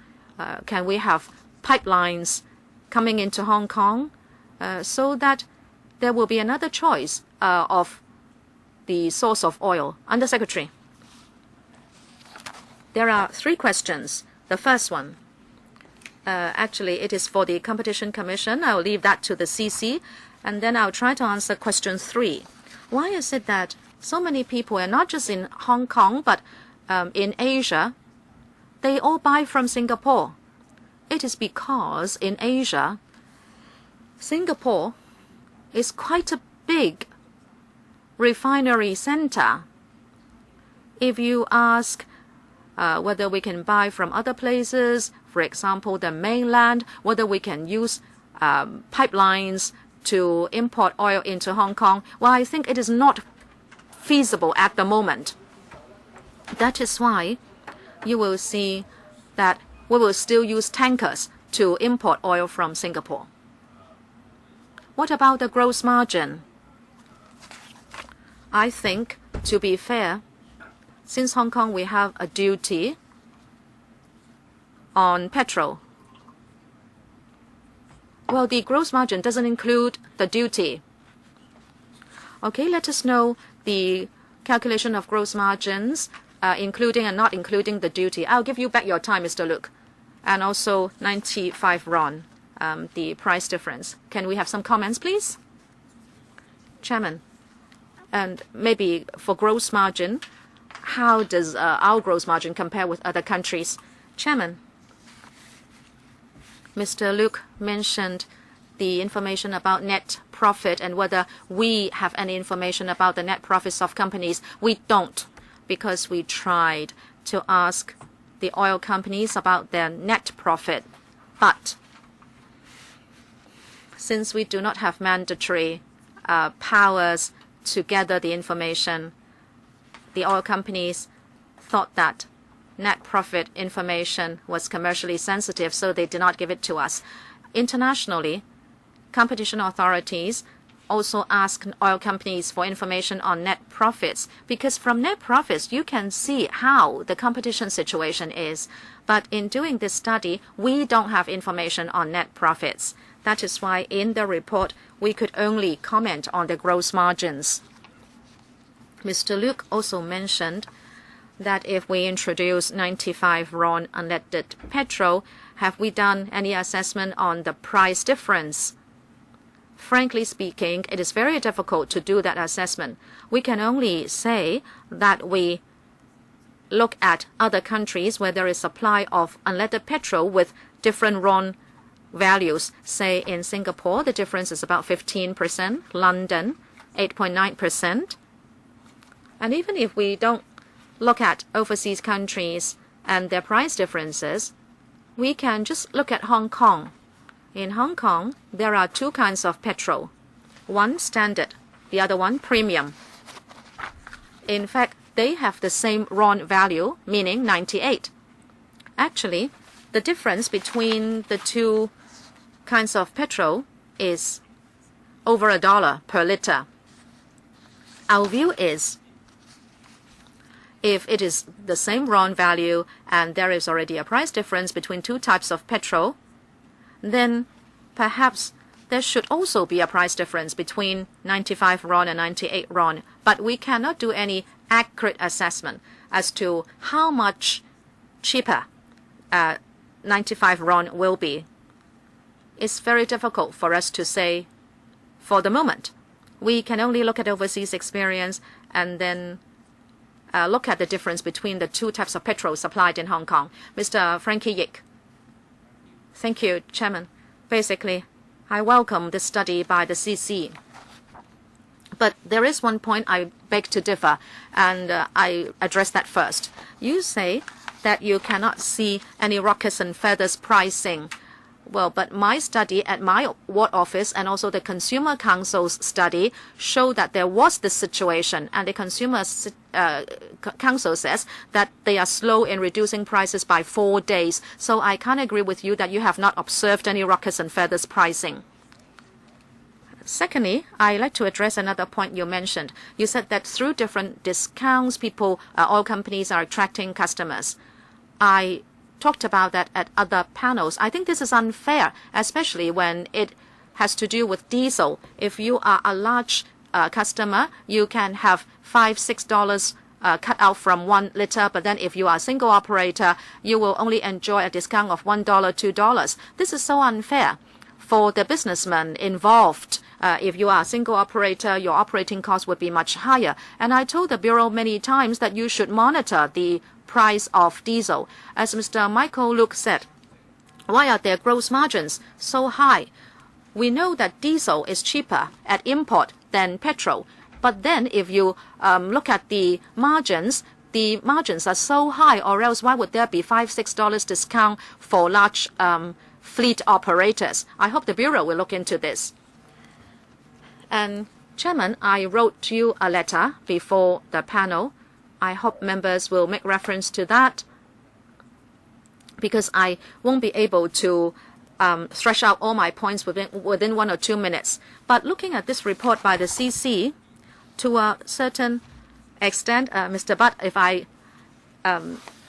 Can we have pipelines coming into Hong Kong so that there will be another choice of the source of oil? Undersecretary. There are 3 questions. The first one, actually, it is for the Competition Commission. I'll leave that to the CC, and then I'll try to answer question 3. Why is it that so many people, and not just in Hong Kong, but in Asia, they all buy from Singapore? It is because in Asia, Singapore is quite a big refinery center. If you ask whether we can buy from other places, for example, the mainland, whether we can use pipelines to import oil into Hong Kong, well, I think it is not feasible at the moment. That is why you will see that we will still use tankers to import oil from Singapore. What about the gross margin? I think, to be fair, since Hong Kong we have a duty on petrol, well, the gross margin doesn't include the duty. Okay, let us know the calculation of gross margins, including and not including the duty. I'll give you back your time, Mr. Luk. And also 95 RON, the price difference. Can we have some comments, please? Chairman, and maybe for gross margin, how does our gross margin compare with other countries? Chairman, Mr. Luk mentioned the information about net profit and whether we have any information about the net profits of companies. We don't, because we tried to ask the oil companies about their net profit. But since we do not have mandatory powers to gather the information, the oil companies thought that net profit information was commercially sensitive, so they did not give it to us. Internationally, competition authorities also ask oil companies for information on net profits, because from net profits you can see how the competition situation is. But in doing this study, we don't have information on net profits. That is why in the report we could only comment on the gross margins. Mr. Luk also mentioned that if we introduce 95 RON unleaded petrol, have we done any assessment on the price difference? Frankly speaking, it is very difficult to do that assessment. We can only say that we look at other countries where there is supply of unleaded petrol with different RON values. Say in Singapore, the difference is about 15%, London 8.9%. And even if we don't look at overseas countries and their price differences, we can just look at Hong Kong. In Hong Kong, there are 2 kinds of petrol. One standard, the other one premium. In fact, they have the same RON value, meaning 98. Actually, the difference between the 2 kinds of petrol is over $1 per liter. Our view is, if it is the same RON value and there is already a price difference between 2 types of petrol, then perhaps there should also be a price difference between 95 RON and 98 RON. But we cannot do any accurate assessment as to how much cheaper 95 RON will be. It's very difficult for us to say for the moment. We can only look at overseas experience and then look at the difference between the 2 types of petrol supplied in Hong Kong. Mr. Frankie Yik. Thank you, Chairman. Basically, I welcome this study by the CC. But there is one point I beg to differ, and I address that first. You say that you cannot see any ruckus and feathers pricing. Well, but my study at my ward office and also the Consumer Council's study show that there was this situation, and the Consumer Council says that they are slow in reducing prices by 4 days. So I can't agree with you that you have not observed any ruckus and feathers pricing. Secondly, I'd like to address another point you mentioned. You said that through different discounts, oil companies are attracting customers. I talked about that at other panels. I think this is unfair, especially when it has to do with diesel. If you are a large customer, you can have $5–6 cut out from 1 liter, but then if you are a single operator, you will only enjoy a discount of $1, $2. This is so unfair for the businessman involved. If you are a single operator, your operating cost would be much higher. And I told the Bureau many times that you should monitor the price of diesel. As Mr. Michael Luk said, why are their gross margins so high? We know that diesel is cheaper at import than petrol. But then if you look at the margins are so high, or else why would there be $5–6 discount for large fleet operators? I hope the Bureau will look into this. And Chairman, I wrote you a letter before the panel. I hope members will make reference to that, because I won't be able to thresh out all my points within 1 or 2 minutes. But looking at this report by the CC, to a certain extent, Mr. Butt, if I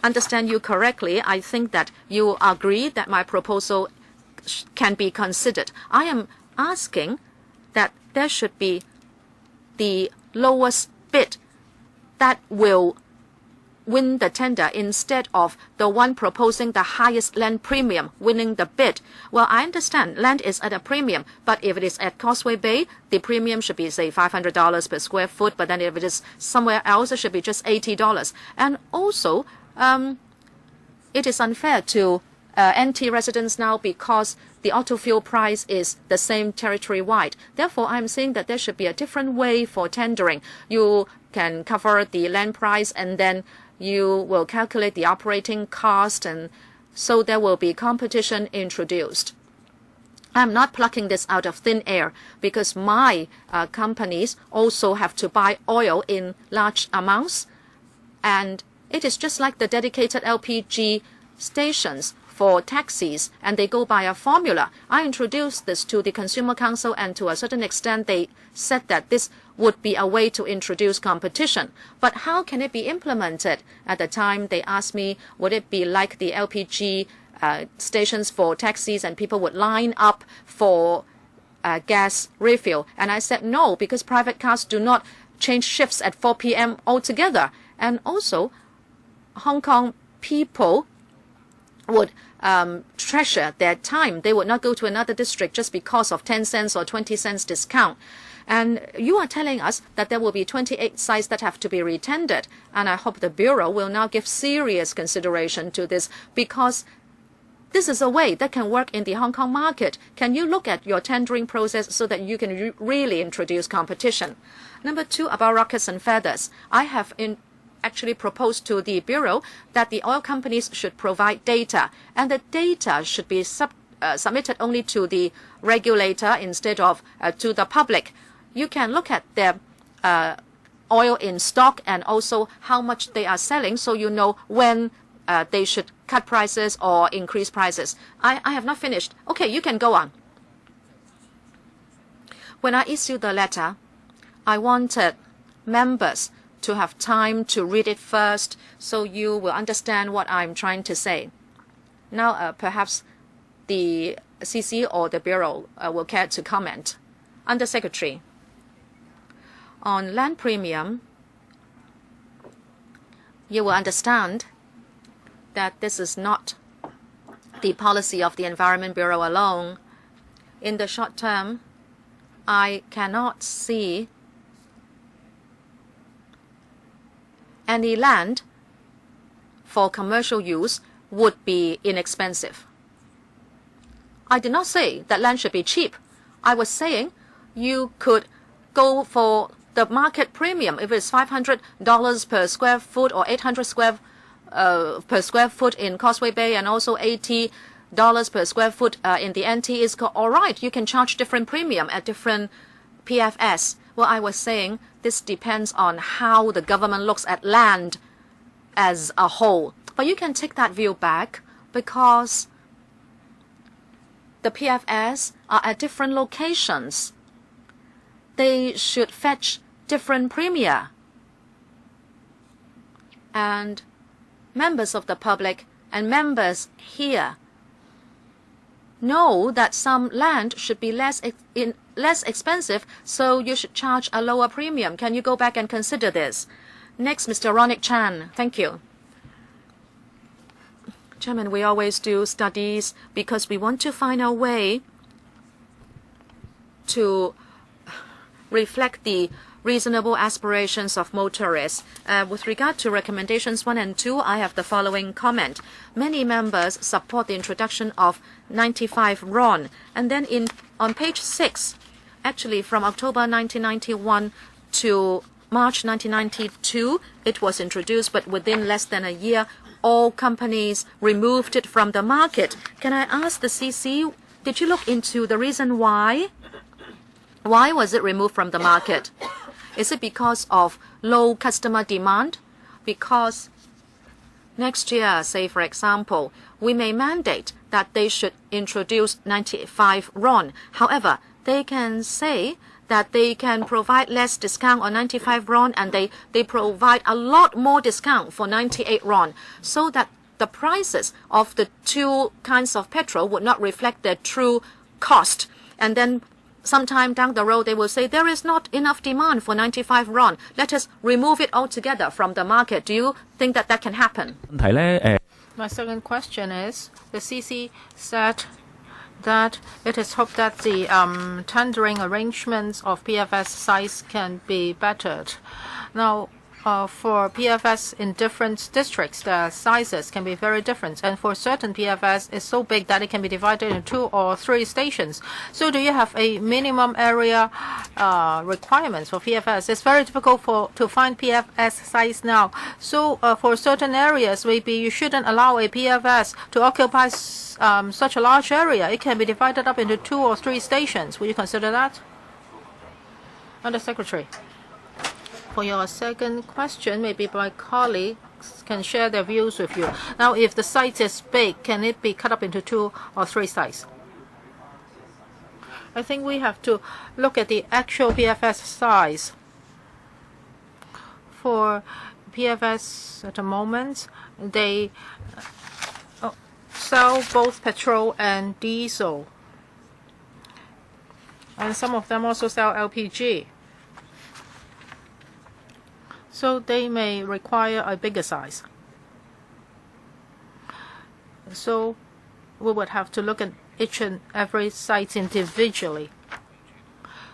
understand you correctly, I think that you agree that my proposal can be considered. I am asking that there should be the lowest bid that will win the tender instead of the one proposing the highest land premium winning the bid. Well, I understand land is at a premium, but if it is at Causeway Bay, the premium should be, say, $500 per square foot, but then if it is somewhere else, it should be just $80. And also, it is unfair to NT residents now because the auto fuel price is the same territory-wide. Therefore, I'm saying that there should be a different way for tendering. You can cover the land price and then you will calculate the operating cost, and so there will be competition introduced. I'm not plucking this out of thin air because my companies also have to buy oil in large amounts, and it is just like the dedicated LPG stations for taxis, and they go by a formula. I introduced this to the Consumer Council, and to a certain extent they said that this would be a way to introduce competition. But how can it be implemented? At the time they asked me, would it be like the LPG stations for taxis and people would line up for gas refill? And I said no, because private cars do not change shifts at 4 p.m. altogether. And also, Hong Kong people would treasure their time. They would not go to another district just because of 10 cents or 20 cents discount. And you are telling us that there will be 28 sites that have to be retendered. And I hope the Bureau will now give serious consideration to this, because this is a way that can work in the Hong Kong market. Can you look at your tendering process so that you can really introduce competition? Number 2, about ruckus and feathers. I have actually proposed to the Bureau that the oil companies should provide data, and the data should be submitted only to the regulator instead of to the public. You can look at their oil in stock and also how much they are selling, so you know when they should cut prices or increase prices. I have not finished. Okay, you can go on. When I issued the letter, I wanted members to have time to read it first, so you will understand what I'm trying to say. Now, perhaps the CC or the Bureau will care to comment. Under Secretary, on land premium, you will understand that this is not the policy of the Environment Bureau alone. In the short term, I cannot see any land for commercial use would be inexpensive. I did not say that land should be cheap. I was saying you could go for the market premium, if it's $500 per square foot or 800 per square foot in Causeway Bay and also $80 per square foot in the NT, is all right. You can charge different premium at different PFS. Well, I was saying this depends on how the government looks at land as a whole. But you can take that view back because the PFS are at different locations. They should fetch different premium. And members of the public and members here know that some land should be less expensive, so you should charge a lower premium. Can you go back and consider this? Next, Mr. Ronick Chan. Thank you. Chairman, we always do studies because we want to find a way to reflect the reasonable aspirations of motorists. With regard to recommendations 1 and 2, I have the following comment. Many members support the introduction of 95 RON. And then on page 6, actually from October 1991 to March 1992, it was introduced, but within less than a year, all companies removed it from the market. Can I ask the CC, did you look into the reason why? Why was it removed from the market? Is it because of low customer demand? Because next year, say for example, we may mandate that they should introduce 95 RON. However, they can say that they can provide less discount on 95 RON and they provide a lot more discount for 98 RON, so that the prices of the two kinds of petrol would not reflect their true cost. And then sometime down the road, they will say there is not enough demand for 95 RON. Let us remove it altogether from the market. Do you think that that can happen? My second question is, the CC said that it is hoped that the tendering arrangements of PFS size can be bettered. Now, for PFS in different districts, the sizes can be very different. And for certain PFS, it's so big that it can be divided into 2 or 3 stations. So do you have a minimum area requirements for PFS? It's very difficult to find PFS size now. So for certain areas, maybe you shouldn't allow a PFS to occupy such a large area. It can be divided up into 2 or 3 stations. Will you consider that? Under Secretary. For your second question, maybe my colleagues can share their views with you. Now, if the site is big, can it be cut up into 2 or 3 sites? I think we have to look at the actual PFS size. For PFS at the moment, they sell both petrol and diesel. And some of them also sell LPG. So they may require a bigger size. So we would have to look at each and every site individually.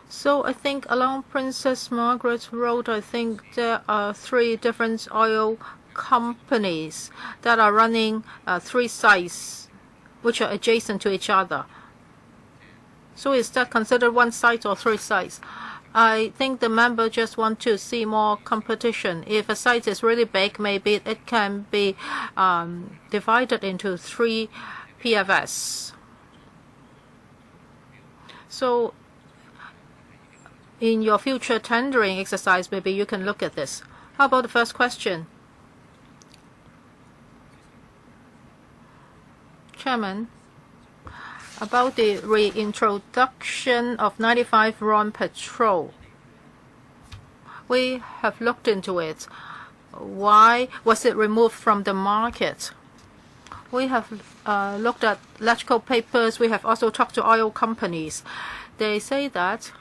So I think along Princess Margaret Road, I think there are 3 different oil companies that are running 3 sites which are adjacent to each other. So is that considered 1 site or 3 sites? I think the member just want to see more competition. If a site is really big, maybe it can be divided into 3 PFS. So in your future tendering exercise, maybe you can look at this. How about the first question? Chairman, about the reintroduction of 95 RON petrol. We have looked into it. Why was it removed from the market? We have looked at electrical papers. We have also talked to oil companies. They say that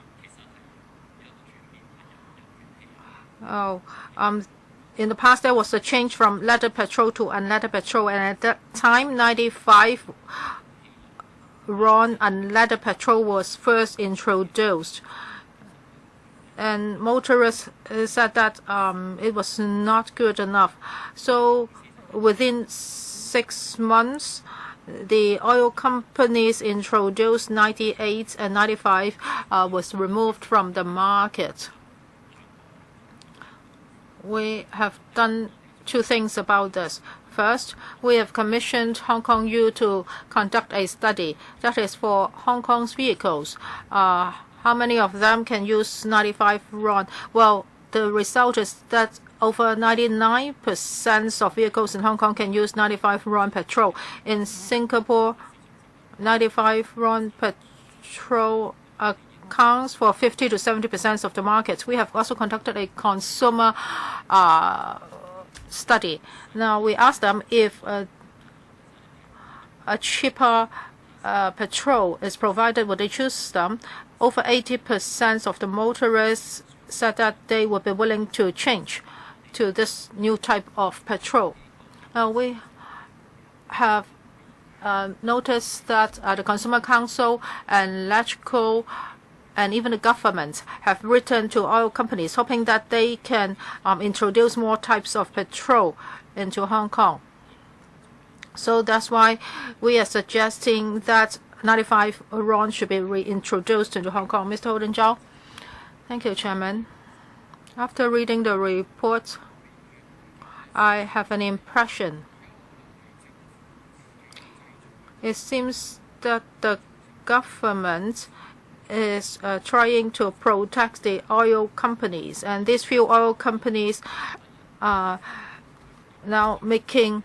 in the past there was a change from leaded petrol to unleaded petrol, and at that time 95 RON unleaded petrol was first introduced, and motorists said that it was not good enough. So within 6 months, the oil companies introduced 98 and 95 was removed from the market. we have done two things about this. First, we have commissioned Hong Kong U to conduct a study that is for Hong Kong's vehicles. How many of them can use 95 RON? Well, the result is that over 99% of vehicles in Hong Kong can use 95 RON petrol. In Singapore, 95 RON petrol accounts for 50 to 70% of the market. We have also conducted a consumer study. Now we asked them if a cheaper petrol is provided, would they choose them? Over 80% of the motorists said that they would be willing to change to this new type of petrol. Now we have noticed that the Consumer Council and electrical and even the government have written to oil companies hoping that they can introduce more types of petrol into Hong Kong. So that's why we are suggesting that 95 RON should be reintroduced into Hong Kong. Mr. Holden Zhao. Thank you, Chairman. After reading the report, I have an impression. It seems that the government is trying to protect the oil companies, and these few oil companies are now making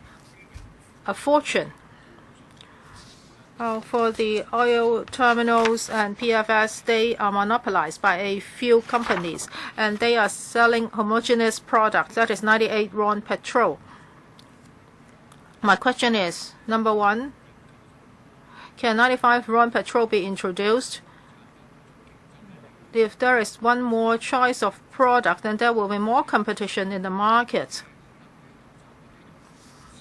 a fortune. For the oil terminals and PFS, they are monopolized by a few companies, and they are selling homogeneous products, that is 98 RON petrol. My question is, number one, can 95 RON petrol be introduced? If there is one more choice of product, then there will be more competition in the market.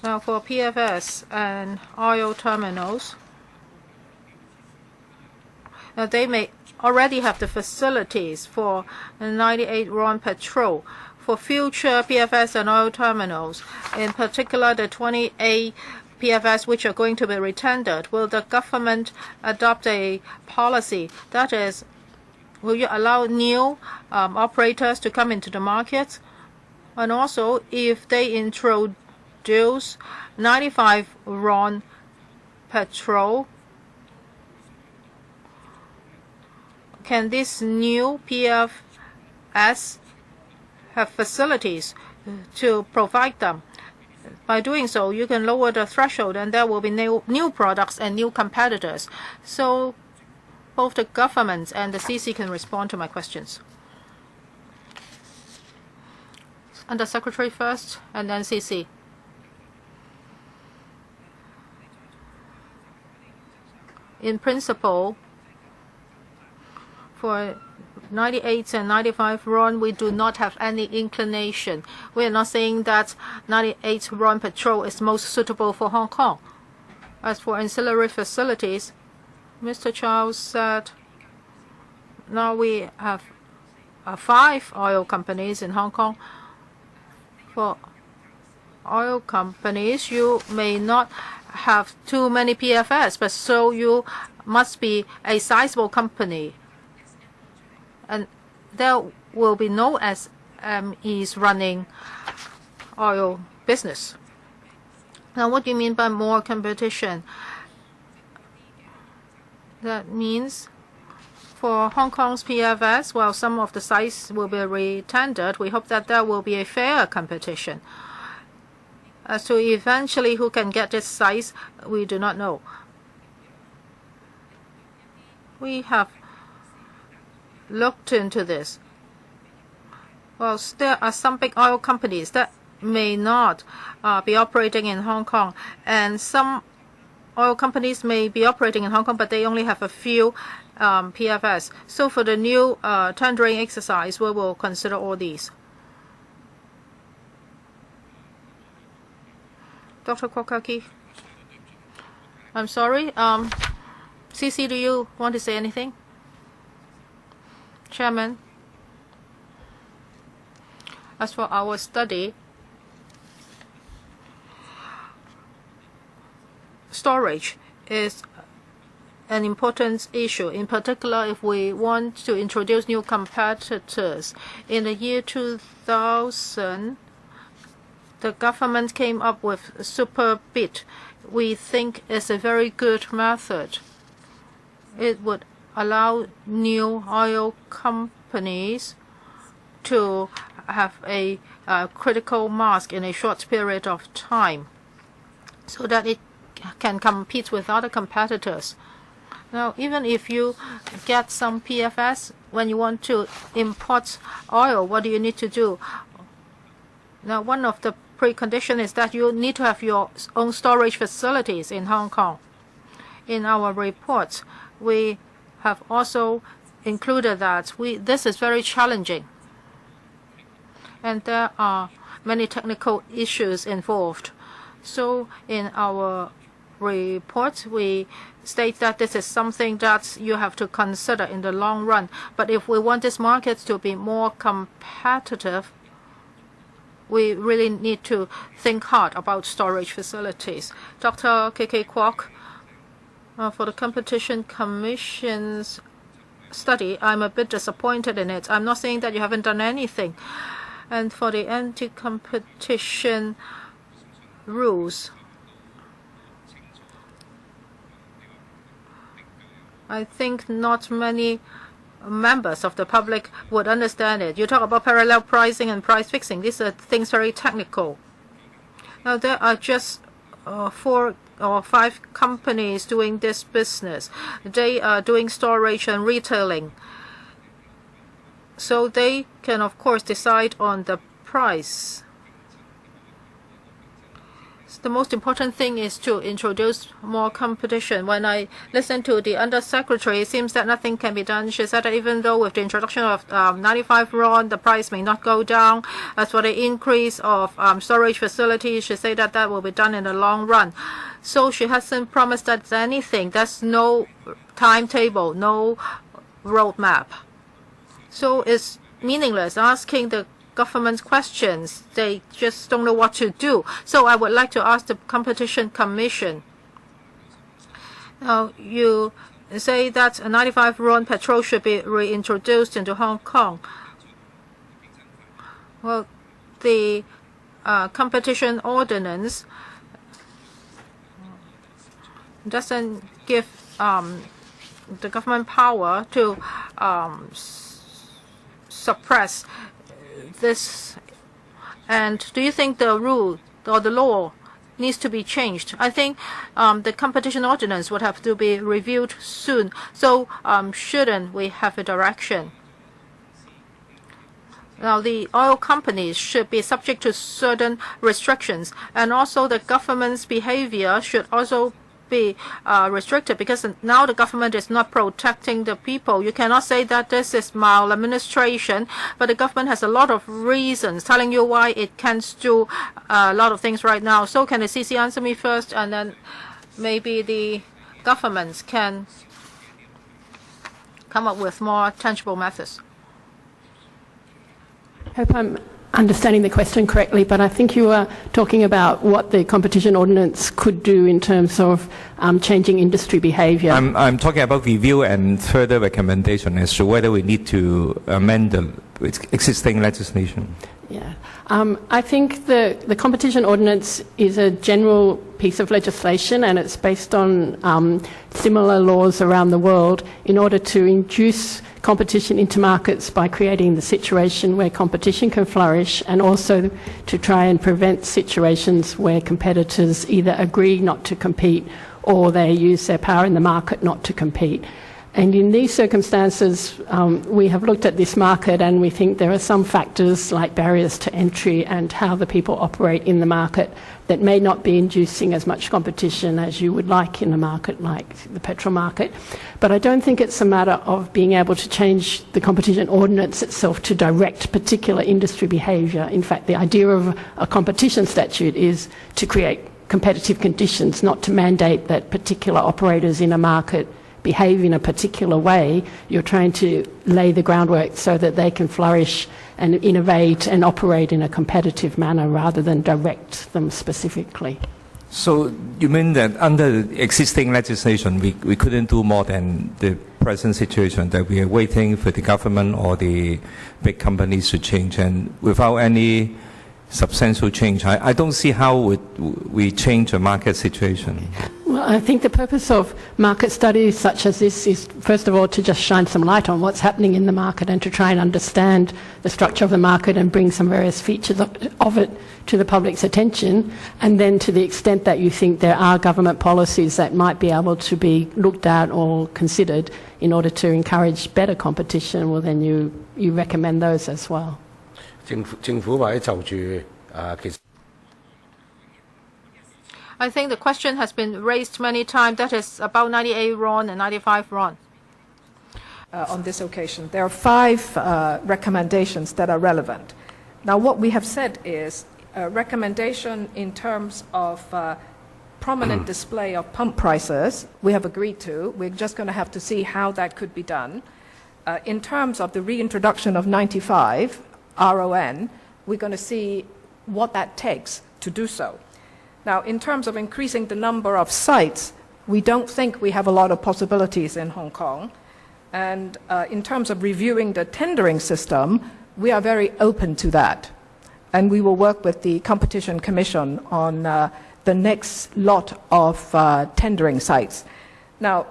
Now for PFS and oil terminals, they may already have the facilities for 98 RON petrol. For future PFS and oil terminals, in particular the 28 PFS which are going to be retendered, will the government adopt a policy that is, will you allow new operators to come into the market? And also, if they introduce 95 RON petrol, can this new PFS have facilities to provide them? By doing so, you can lower the threshold and there will be new products and new competitors. So both the government and the CC can respond to my questions. Under Secretary first and then CC. In principle, for 98 and 95 RON, we do not have any inclination. We are not saying that 98 RON petrol is most suitable for Hong Kong. As for ancillary facilities, Mr. Charles said now we have 5 oil companies in Hong Kong. For oil companies, you may not have too many PFS, but so you must be a sizable company. And there will be no SMEs running oil business. Now, what do you mean by more competition? That means for Hong Kong's PFS, well, some of the sites will be retendered. We hope that there will be a fair competition. As to eventually who can get this size, we do not know. We have looked into this. Well, there are some big oil companies that may not be operating in Hong Kong, and some oil companies may be operating in Hong Kong, but they only have a few PFS. So for the new tendering exercise, we will consider all these. Dr. Kwok-Kaki. I'm sorry. CC, do you want to say anything? Chairman, as for our study, storage is an important issue. In particular, if we want to introduce new competitors. In the year 2000, the government came up with super bid. We think it's a very good method. It would allow new oil companies to have a critical mass in a short period of time so that it can compete with other competitors. Now, even if you get some PFS, when you want to import oil, what do you need to do? Now, one of the preconditions is that you need to have your own storage facilities in Hong Kong. In our reports, we have also included that this is very challenging. And there are many technical issues involved. So in our report, we state that this is something that you have to consider in the long run. But if we want this market to be more competitive, we really need to think hard about storage facilities. Dr. K.K. Kwok, for the Competition Commission's study, I'm a bit disappointed in it. I'm not saying that you haven't done anything. And for the anti-competition rules, I think not many members of the public would understand it. You talk about parallel pricing and price fixing. These are things very technical. Now, there are just 4 or 5 companies doing this business. They are doing storage and retailing. So they can, of course, decide on the price. The most important thing is to introduce more competition. When I listen to the Undersecretary, it seems that nothing can be done. She said that even though with the introduction of 95 RON, the price may not go down. As for the increase of storage facilities, she said that that will be done in the long run. So she hasn't promised us anything. There's no timetable, no roadmap. So it's meaningless asking the government questions. They just don't know what to do. So I would like to ask the Competition Commission. Now, you say that 95 RON petrol should be reintroduced into Hong Kong. Well, the competition ordinance doesn't give the government power to suppress this. And do you think the rule or the law needs to be changed? I think the competition ordinance would have to be reviewed soon. So shouldn't we have a direction? Now, the oil companies should be subject to certain restrictions, and also the government's behavior should also be restricted, because now the government is not protecting the people. You cannot say that this is maladministration, but the government has a lot of reasons telling you why it can't do a lot of things right now. So can the CC answer me first, and then maybe the governments can come up with more tangible methods? I hope I'm understanding the question correctly, but I think you were talking about what the competition ordinance could do in terms of changing industry behaviour. I'm talking about review and further recommendation as to whether we need to amend the existing legislation. Yeah. I think the competition ordinance is a general piece of legislation, and it's based on similar laws around the world in order to induce competition into markets by creating the situation where competition can flourish, and also to try and prevent situations where competitors either agree not to compete or they use their power in the market not to compete. And in these circumstances, we have looked at this market, and we think there are some factors like barriers to entry and how the people operate in the market that may not be inducing as much competition as you would like in a market like the petrol market. But I don't think it's a matter of being able to change the competition ordinance itself to direct particular industry behaviour. In fact, the idea of a competition statute is to create competitive conditions, not to mandate that particular operators in a market behave in a particular way. You're trying to lay the groundwork so that they can flourish and innovate and operate in a competitive manner rather than direct them specifically. So you mean that under existing legislation, we couldn't do more than the present situation, that we are waiting for the government or the big companies to change, and without any substantial change, I don't see how would we change the market situation. Well, I think the purpose of market studies such as this is, first of all, to just shine some light on what's happening in the market and to try and understand the structure of the market and bring some various features of it to the public's attention. And then to the extent that you think there are government policies that might be able to be looked at or considered in order to encourage better competition, well, then you recommend those as well. 政府或者就住其實 I think the question has been raised many times. That is about 98 RON and 95 RON. On this occasion, there are 5 recommendations that are relevant. Now, what we have said is a recommendation in terms of prominent display of pump prices, we have agreed to. We're just going to have to see how that could be done. In terms of the reintroduction of 95 RON, we're going to see what that takes to do so. Now, in terms of increasing the number of sites, we don't think we have a lot of possibilities in Hong Kong. And in terms of reviewing the tendering system, we are very open to that. And we will work with the Competition Commission on the next lot of tendering sites. Now,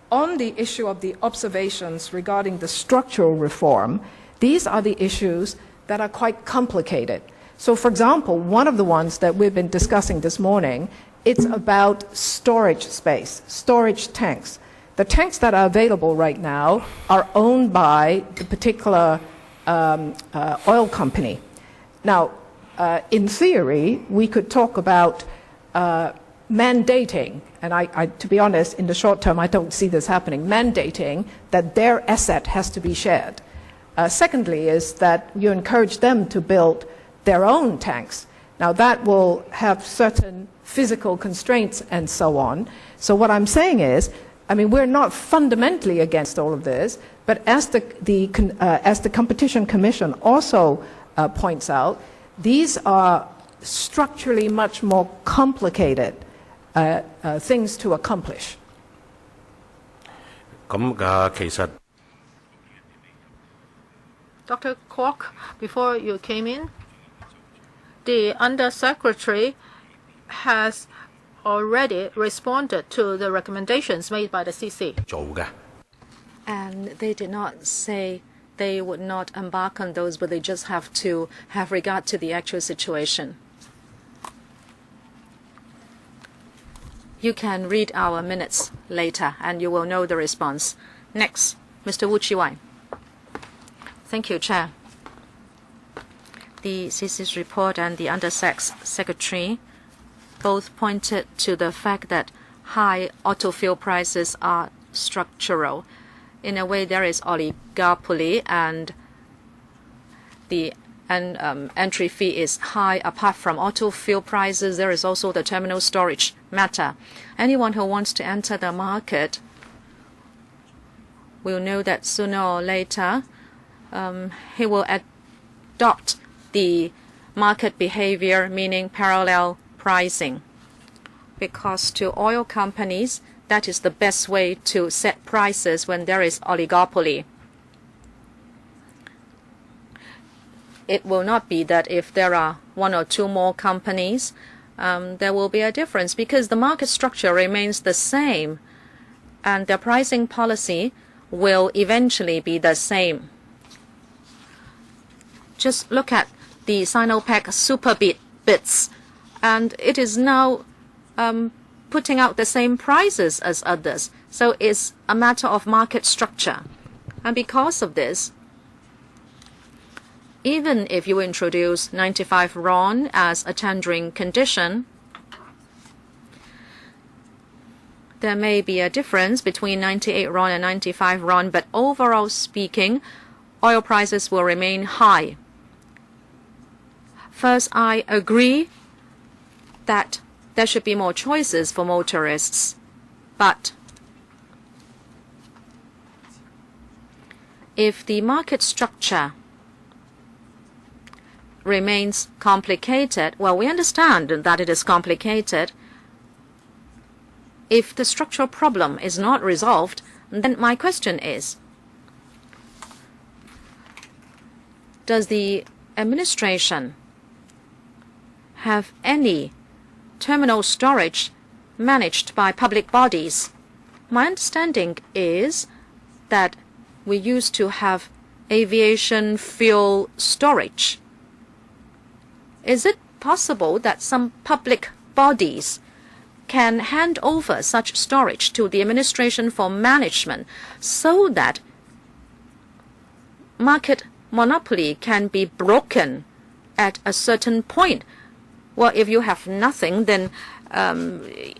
on the issue of the observations regarding the structural reform, these are the issues that are quite complicated. So, for example, one of the ones that we've been discussing this morning, it's about storage space, storage tanks. The tanks that are available right now are owned by the particular oil company. Now, in theory, we could talk about mandating, and to be honest, in the short term, I don't see this happening, mandating that their asset has to be shared. Secondly is that you encourage them to build their own tanks. Now that will have certain physical constraints and so on. So what I'm saying is, I mean, we're not fundamentally against all of this, but as the Competition Commission also points out, these are structurally much more complicated things to accomplish. 其實 Dr. Kwok, before you came in, the Undersecretary has already responded to the recommendations made by the CC. 做嘅。 And they did not say they would not embark on those, but they just have to have regard to the actual situation. You can read our minutes later, and you will know the response. Next, Mr. Wu Chi-wai. Thank you, Chair. The CC's report and the Undersecretary both pointed to the fact that high auto fuel prices are structural. In a way, there is oligopoly, and the entry fee is high. Apart from auto fuel prices, there is also the terminal storage matter. Anyone who wants to enter the market will know that sooner or later he will adopt the market behavior, meaning parallel pricing. Because to oil companies, that is the best way to set prices when there is oligopoly. It will not be that if there are 1 or 2 more companies, there will be a difference, because the market structure remains the same and the pricing policy will eventually be the same. Just look at the Sinopec Super Bits, and it is now putting out the same prices as others. So it's a matter of market structure. And because of this, even if you introduce 95 RON as a tendering condition, there may be a difference between 98 RON and 95 RON, but overall speaking, oil prices will remain high. First, I agree that there should be more choices for motorists, but if the market structure remains complicated, well, we understand that it is complicated, if the structural problem is not resolved, then my question is, does the administration have any terminal storage managed by public bodies? My understanding is that we used to have aviation fuel storage. Is it possible that some public bodies can hand over such storage to the administration for management so that market monopoly can be broken at a certain point? Well, if you have nothing, then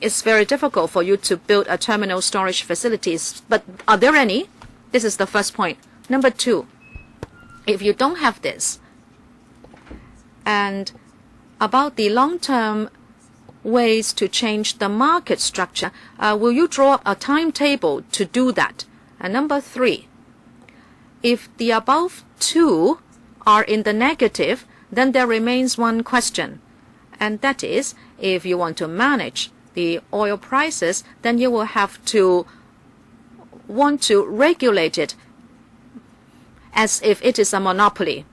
it's very difficult for you to build a terminal storage facilities. But are there any? This is the first point. Number two, if you don't have this, and about the long-term ways to change the market structure, will you draw up a timetable to do that? And number three, if the above two are in the negative, then there remains one question, and that is, if you want to manage the oil prices, then you will have to want to regulate it as if it is a monopoly.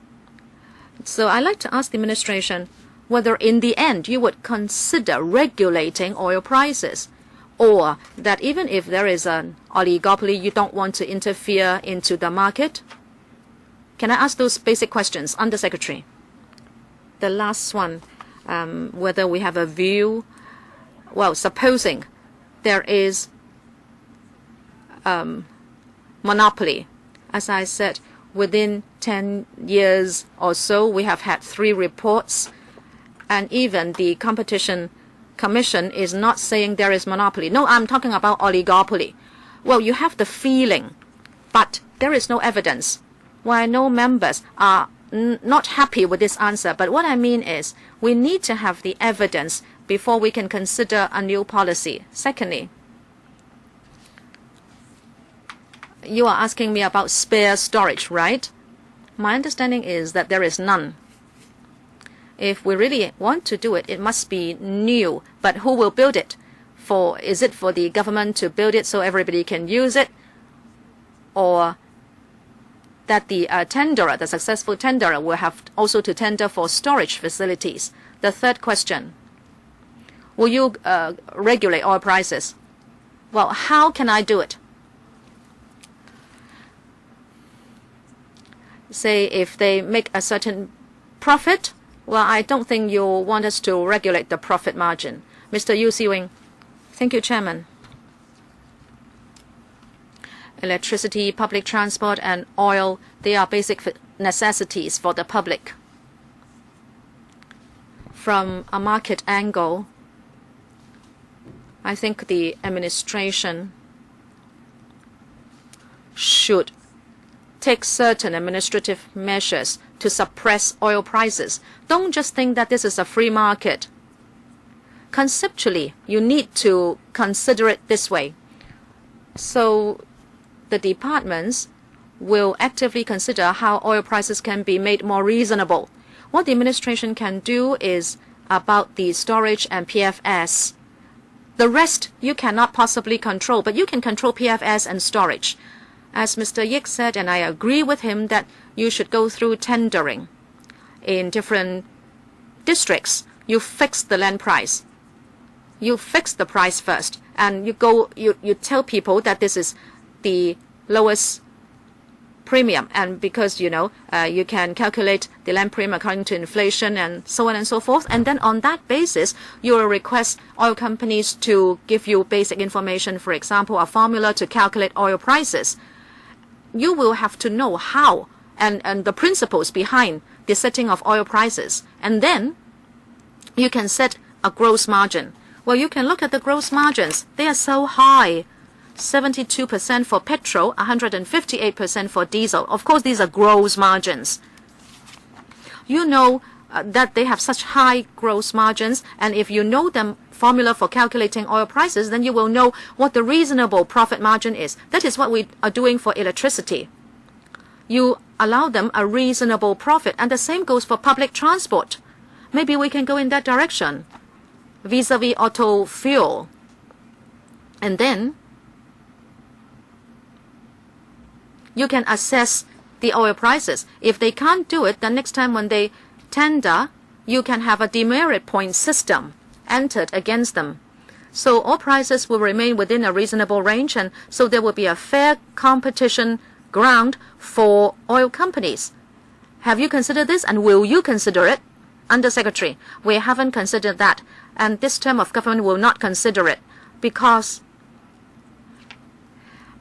So I'd like to ask the administration whether in the end you would consider regulating oil prices, or that even if there is an oligopoly, you don't want to interfere into the market. Can I ask those basic questions, Undersecretary? The last one, whether we have a view, well, supposing there is monopoly. As I said, within 10 years or so, we have had 3 reports, and even the Competition Commission is not saying there is monopoly. No, I'm talking about oligopoly. Well, you have the feeling, but there is no evidence. Well, I know members are not happy with this answer, but what I mean is we need to have the evidence before we can consider a new policy. Secondly, you are asking me about spare storage, right? My understanding is that there is none. If we really want to do it, it must be new. But who will build it? Is it for the government to build it so everybody can use it? Or that the tenderer, the successful tenderer, will have also to tender for storage facilities? The third question, will you regulate oil prices? Well, how can I do it? Say if they make a certain profit, well, I don't think you want us to regulate the profit margin. Mr. Yu Siwing. Thank you, Chairman. Electricity, public transport, and oil, they are basic necessities for the public. From a market angle, I think the administration should take certain administrative measures to suppress oil prices. Don't just think that this is a free market. Conceptually, you need to consider it this way. So the departments will actively consider how oil prices can be made more reasonable. What the administration can do is about the storage and PFS. The rest you cannot possibly control, but you can control PFS and storage. As Mr. Yik said, and I agree with him, that you should go through tendering. In different districts, you fix the land price. You fix the price first, and you tell people that this is the lowest premium, and because you can calculate the land premium according to inflation and so on and so forth, and then on that basis you will request oil companies to give you basic information, for example, a formula to calculate oil prices. You will have to know how and the principles behind the setting of oil prices, and then you can set a gross margin. Well, you can look at the gross margins. They are so high. 72% for petrol, 158% for diesel. Of course, these are gross margins. You know that they have such high gross margins, and if you know the formula for calculating oil prices, then you will know what the reasonable profit margin is. That is what we are doing for electricity. You allow them a reasonable profit, and the same goes for public transport. Maybe we can go in that direction vis-a-vis auto fuel. And then you can assess the oil prices. If they can't do it, then next time when they tender, you can have a demerit point system entered against them. So oil prices will remain within a reasonable range, and so there will be a fair competition ground for oil companies. Have you considered this, and will you consider it? Undersecretary, we haven't considered that, and this term of government will not consider it, because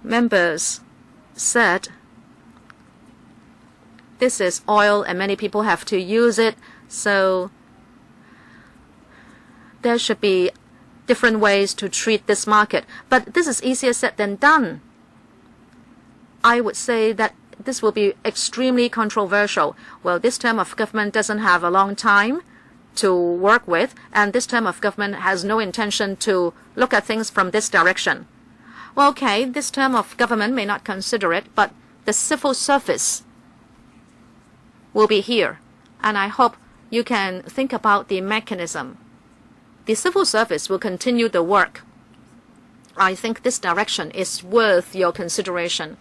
members said this is oil and many people have to use it, so there should be different ways to treat this market. But this is easier said than done. I would say that this will be extremely controversial. Well, this term of government doesn't have a long time to work with, and this term of government has no intention to look at things from this direction. Well, okay, this term of government may not consider it, but the civil service will be here, and I hope you can think about the mechanism. The civil service will continue the work. I think this direction is worth your consideration.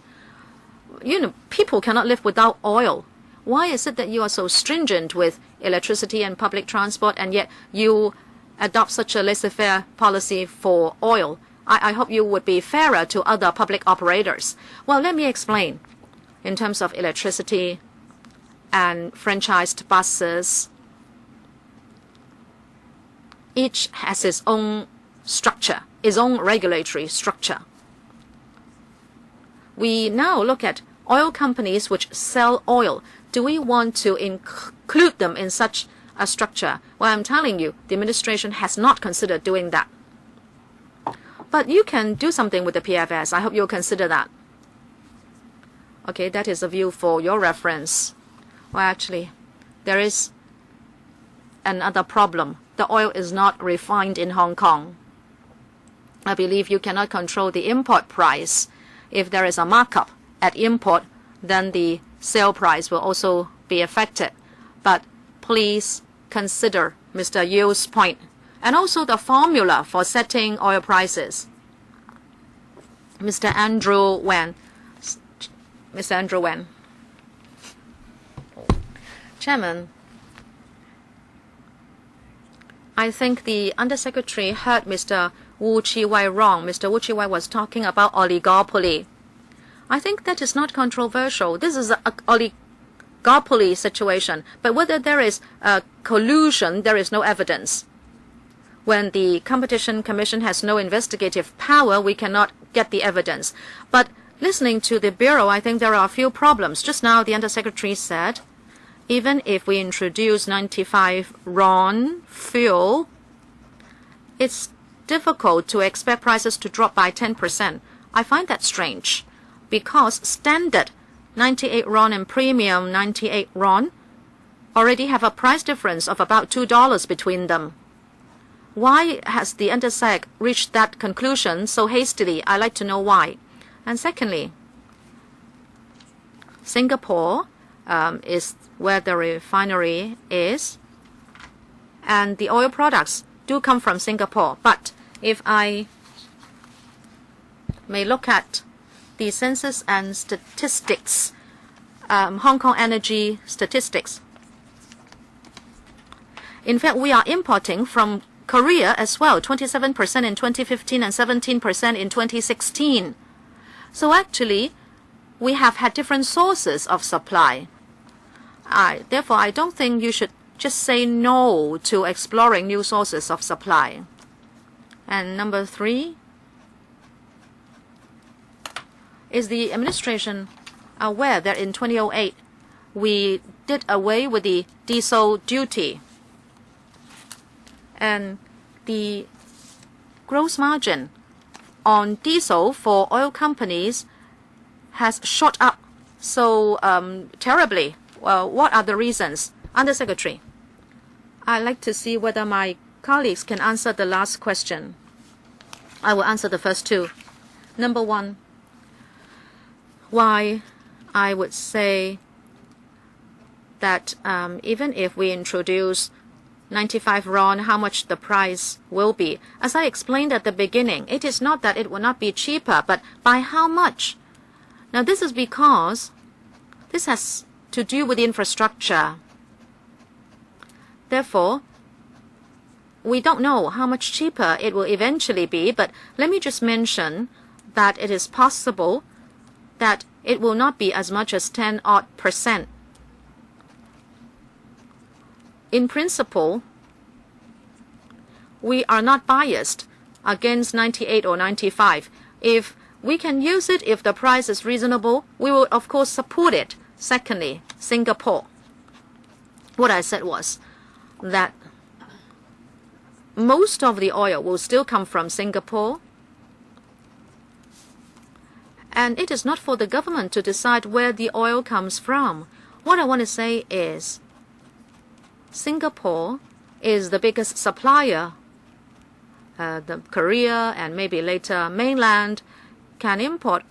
You know, people cannot live without oil. Why is it that you are so stringent with electricity and public transport, and yet you adopt such a laissez-faire policy for oil? I hope you would be fairer to other public operators. Well, let me explain. In terms of electricity and franchised buses, each has its own structure, its own regulatory structure. We now look at oil companies which sell oil. Do we want to include them in such a structure? Well, I'm telling you, the administration has not considered doing that. But you can do something with the PFS. I hope you'll consider that. Okay, that is a view for your reference. Well, actually, there is another problem. The oil is not refined in Hong Kong. I believe you cannot control the import price. If there is a markup at import, then the sale price will also be affected. But please consider Mr. Yu's point, and also the formula for setting oil prices. Mr. Andrew Wen. Mr. Andrew Wen. Chairman, I think the Undersecretary heard Mr. Wu Chi-wai wrong. Mr. Wu Chi-wai was talking about oligopoly. I think that is not controversial. This is an oligopoly situation. But whether there is a collusion, there is no evidence. When the Competition Commission has no investigative power, we cannot get the evidence. But listening to the Bureau, I think there are a few problems. Just now, the Undersecretary said, even if we introduce 95 RON fuel, it's difficult to expect prices to drop by 10%. I find that strange, because standard 98 RON and premium 98 RON already have a price difference of about $2 between them. Why has the Undersec reached that conclusion so hastily? I'd like to know why. And secondly, Singapore is where the refinery is, and the oil products do come from Singapore. But if I may look at the census and statistics, Hong Kong energy statistics, in fact, we are importing from Korea as well, 27% in 2015 and 17% in 2016. So actually, we have had different sources of supply. Therefore, I don't think you should just say no to exploring new sources of supply. And number 3, is the administration aware that in 2008 we did away with the diesel duty, and the gross margin on diesel for oil companies has shot up so terribly? Well, what are the reasons? Undersecretary, I'd like to see whether my colleagues can answer the last question. I will answer the first two. Number 1, why I would say that even if we introduce 95 RON, how much the price will be. As I explained at the beginning, it is not that it will not be cheaper, but by how much? Now this is because this has to do with infrastructure. Therefore, we don't know how much cheaper it will eventually be, but let me just mention that it is possible that it will not be as much as 10% In principle, we are not biased against 98 or 95. If we can use it, if the price is reasonable, we will of course support it. Secondly, Singapore. What I said was that most of the oil will still come from Singapore, and it is not for the government to decide where the oil comes from. What I want to say is Singapore is the biggest supplier. The Korea and maybe later mainland can import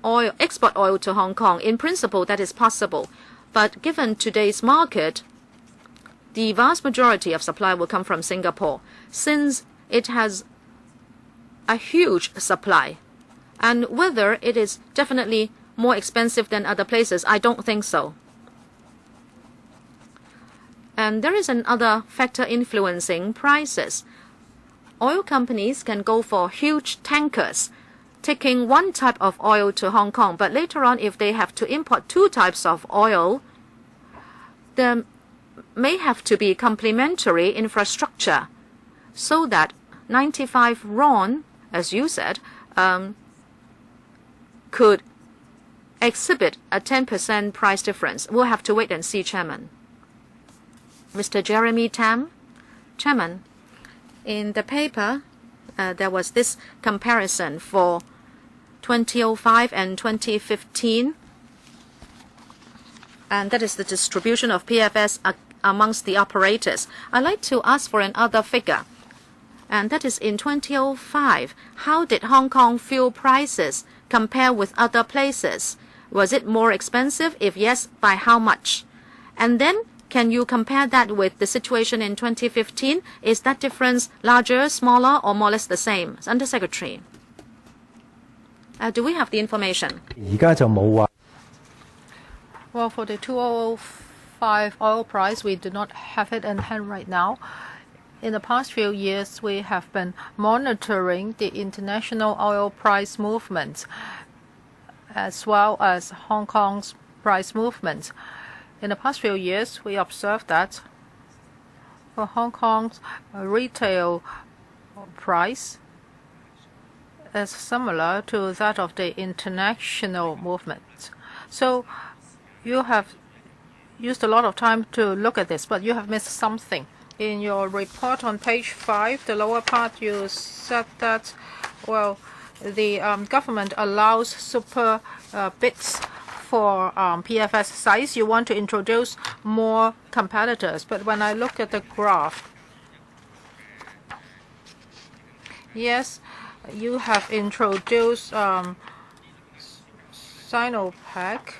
oil, export oil to Hong Kong. In principle, that is possible. But given today's market, the vast majority of supply will come from Singapore, since it has a huge supply. And whether it is definitely more expensive than other places, I don't think so. And there is another factor influencing prices. Oil companies can go for huge tankers, taking one type of oil to Hong Kong, but later on, if they have to import two types of oil, there may have to be complementary infrastructure so that 95 RON, as you said, could exhibit a 10% price difference. We'll have to wait and see, Chairman. Mr. Jeremy Tam, Chairman, in the paper, there was this comparison for 2005 and 2015, and that is the distribution of PFS amongst the operators. I'd like to ask for another figure, and that is in 2005. How did Hong Kong fuel prices compare with other places? Was it more expensive? If yes, by how much? And then can you compare that with the situation in 2015? Is that difference larger, smaller, or more or less the same? Under Secretary, do we have the information? Well, for the 2005 oil price, we do not have it in hand right now. In the past few years, we have been monitoring the international oil price movement as well as Hong Kong's price movement. In the past few years, we observed that for Hong Kong's retail price is similar to that of the international movement. So you have used a lot of time to look at this, but you have missed something. In your report on page 5, the lower part, you said that, well, the government allows super bids for PFS size. You want to introduce more competitors. But when I look at the graph, yes, you have introduced Sinopec,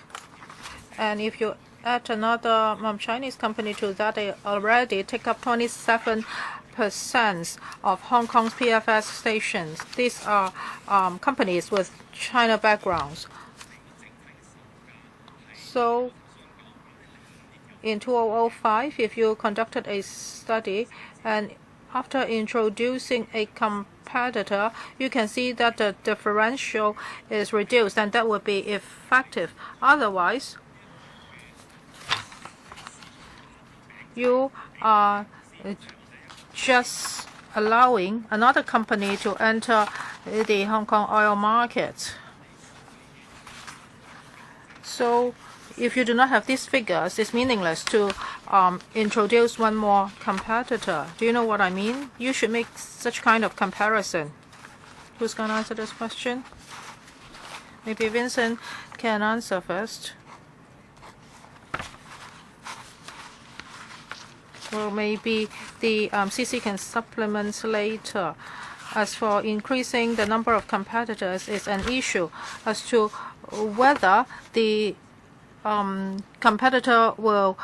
and if you add another Chinese company to that, they already take up 27% of Hong Kong's PFS stations. These are companies with China backgrounds. So in 2005, if you conducted a study and after introducing a competitor, you can see that the differential is reduced, and that would be effective. Otherwise, you are just allowing another company to enter the Hong Kong oil market. So if you do not have these figures, it's meaningless to introduce one more competitor. Do you know what I mean? You should make such kind of comparison. Who's going to answer this question? Maybe Vincent can answer first. Well, maybe the CC can supplement later. As for increasing the number of competitors is an issue as to whether the competitor will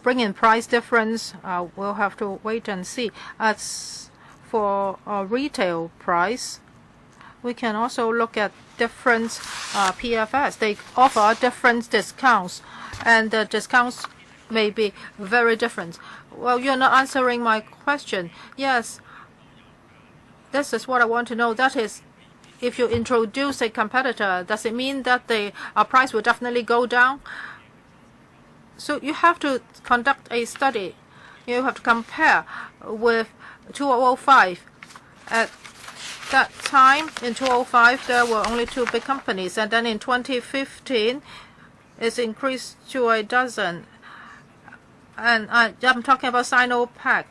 bring in price difference, we'll have to wait and see. As for retail price, we can also look at different PFS. They offer different discounts, and the discounts may be very different. Well, you're not answering my question. Yes, this is what I want to know. That is, if you introduce a competitor, does it mean that the price will definitely go down? So you have to conduct a study. You have to compare with 2005. At that time, in 2005, there were only 2 big companies, and then in 2015, it's increased to a dozen. And I'm talking about Sinopec.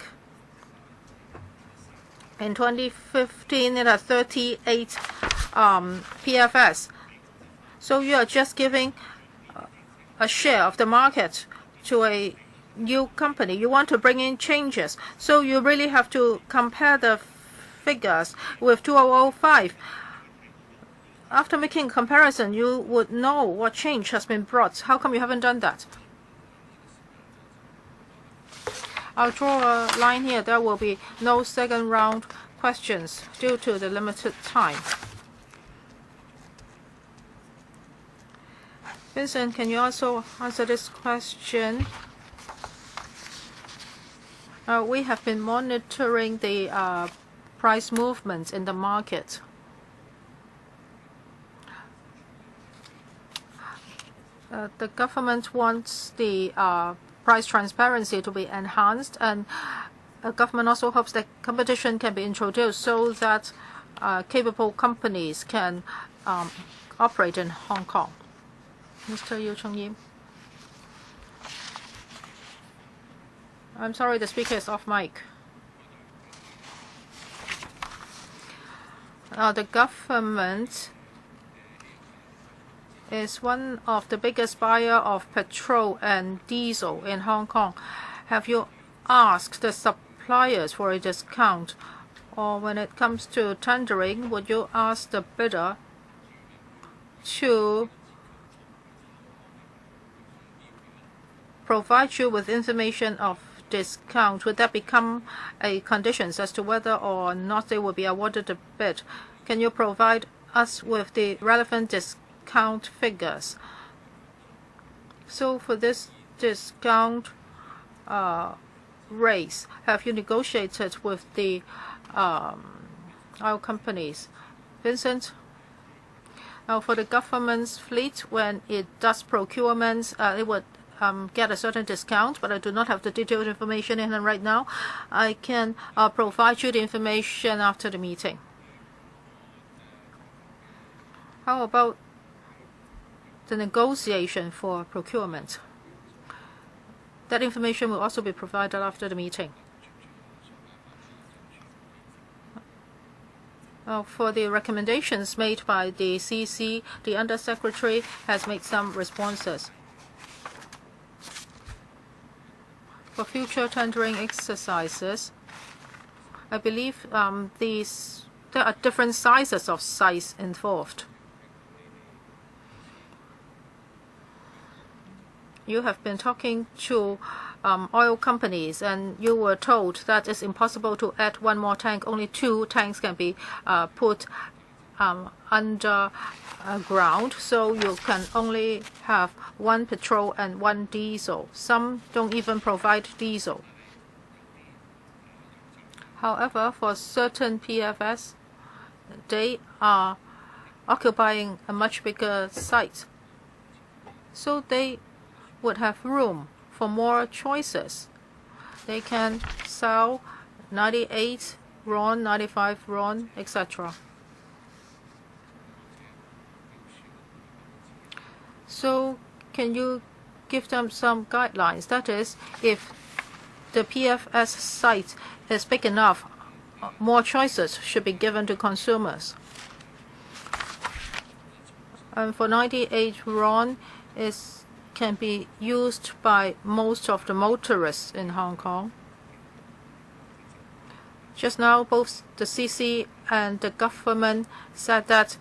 In 2015, it had 38 PFS. So you are just giving a share of the market to a new company. You want to bring in changes. So you really have to compare the figures with 2005. After making a comparison, you would know what change has been brought. How come you haven't done that? I'll draw a line here. There will be no second round questions due to the limited time. Vincent, can you also answer this question? We have been monitoring the price movements in the market. The government wants the price transparency to be enhanced, and the government also hopes that competition can be introduced so that capable companies can operate in Hong Kong. Mr. Yu Chung-hung. I'm sorry, the speaker is off mic. The government is one of the biggest buyer of petrol and diesel in Hong Kong. Have you asked the suppliers for a discount? Or when it comes to tendering, would you ask the bidder to provide you with information of discount? Would that become a condition as to whether or not they will be awarded a bid? Can you provide us with the relevant discount figures? So for this discount raise, have you negotiated with the oil companies? Vincent? Now for the government's fleet, when it does procurements, it would get a certain discount, but I do not have the detailed information in hand right now. I can provide you the information after the meeting. How about the negotiation for procurement? That information will also be provided after the meeting. For the recommendations made by the CC, the Undersecretary has made some responses. For future tendering exercises, I believe there are different sizes of sites involved. You have been talking to oil companies, and you were told that it's impossible to add one more tank. Only 2 tanks can be put under ground, so you can only have 1 petrol and 1 diesel. Some don't even provide diesel. However, for certain PFS, they are occupying a much bigger site, so they would have room for more choices. They can sell 98 RON, 95 RON, etc. So can you give them some guidelines? That is, if the PFS site is big enough, more choices should be given to consumers. And for 98 RON, can be used by most of the motorists in Hong Kong. Just now, both the CC and the government said that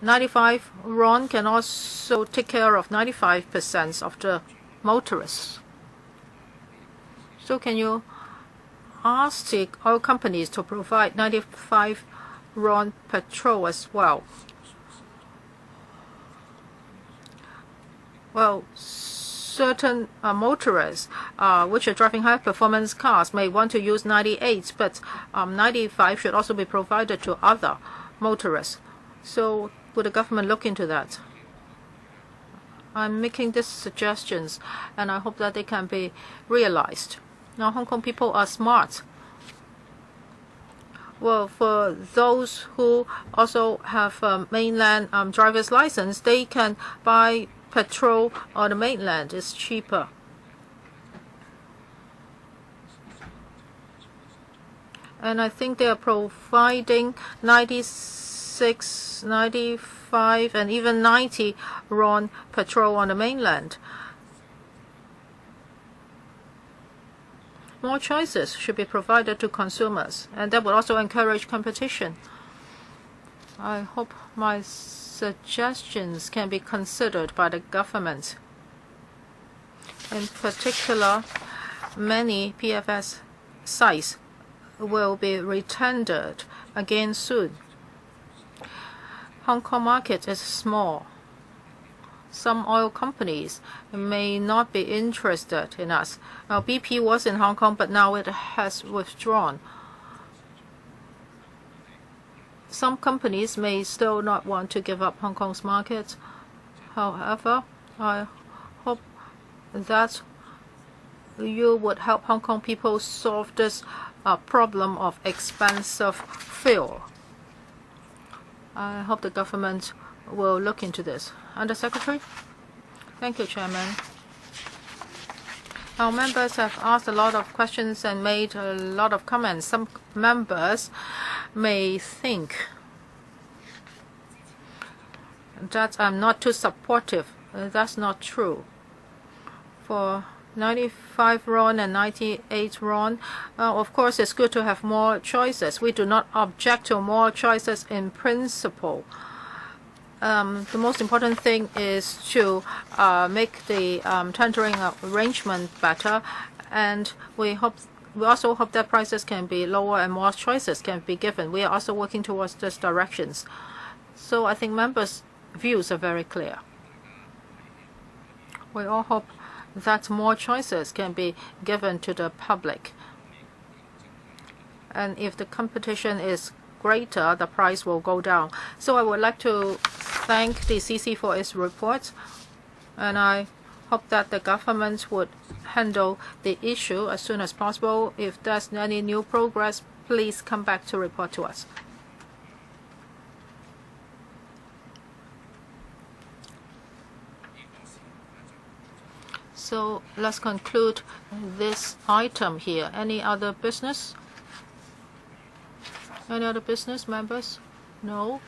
95 RON can also take care of 95% of the motorists. So can you ask the oil companies to provide 95 RON petrol as well? Well, certain motorists which are driving high-performance cars may want to use 98, but 95 should also be provided to other motorists. So would the government look into that? I'm making these suggestions, and I hope that they can be realized. Now, Hong Kong people are smart. Well, for those who also have a mainland driver's license, they can buy petrol on the mainland. It's cheaper. And I think they are providing 96, 95, and even 90 RON petrol on the mainland. More choices should be provided to consumers, and that would also encourage competition. I hope my suggestions can be considered by the government. In particular, many PFS sites will be retendered again soon. Hong Kong market is small. Some oil companies may not be interested in us. Now, BP was in Hong Kong, but now it has withdrawn. Some companies may still not want to give up Hong Kong's market. However, I hope that you would help Hong Kong people solve this problem of expensive fuel. I hope the government will look into this. Under Secretary? Thank you, Chairman. Our members have asked a lot of questions and made a lot of comments. Some members may think that I'm not too supportive. That's not true. For 95 RON and 98 RON, of course, it's good to have more choices. We do not object to more choices in principle. The most important thing is to make the tendering arrangement better, and we also hope that prices can be lower and more choices can be given. We are also working towards these directions. So I think members' views are very clear. We all hope that more choices can be given to the public. And if the competition is greater, the price will go down. So I would like to thank the CC for its report, and I hope that the government would handle the issue as soon as possible. If there's any new progress, please come back to report to us. So let's conclude this item here. Any other business? Any other business, members? No?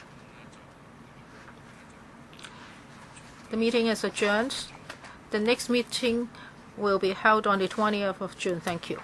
The meeting is adjourned. The next meeting will be held on the 20th of June. Thank you.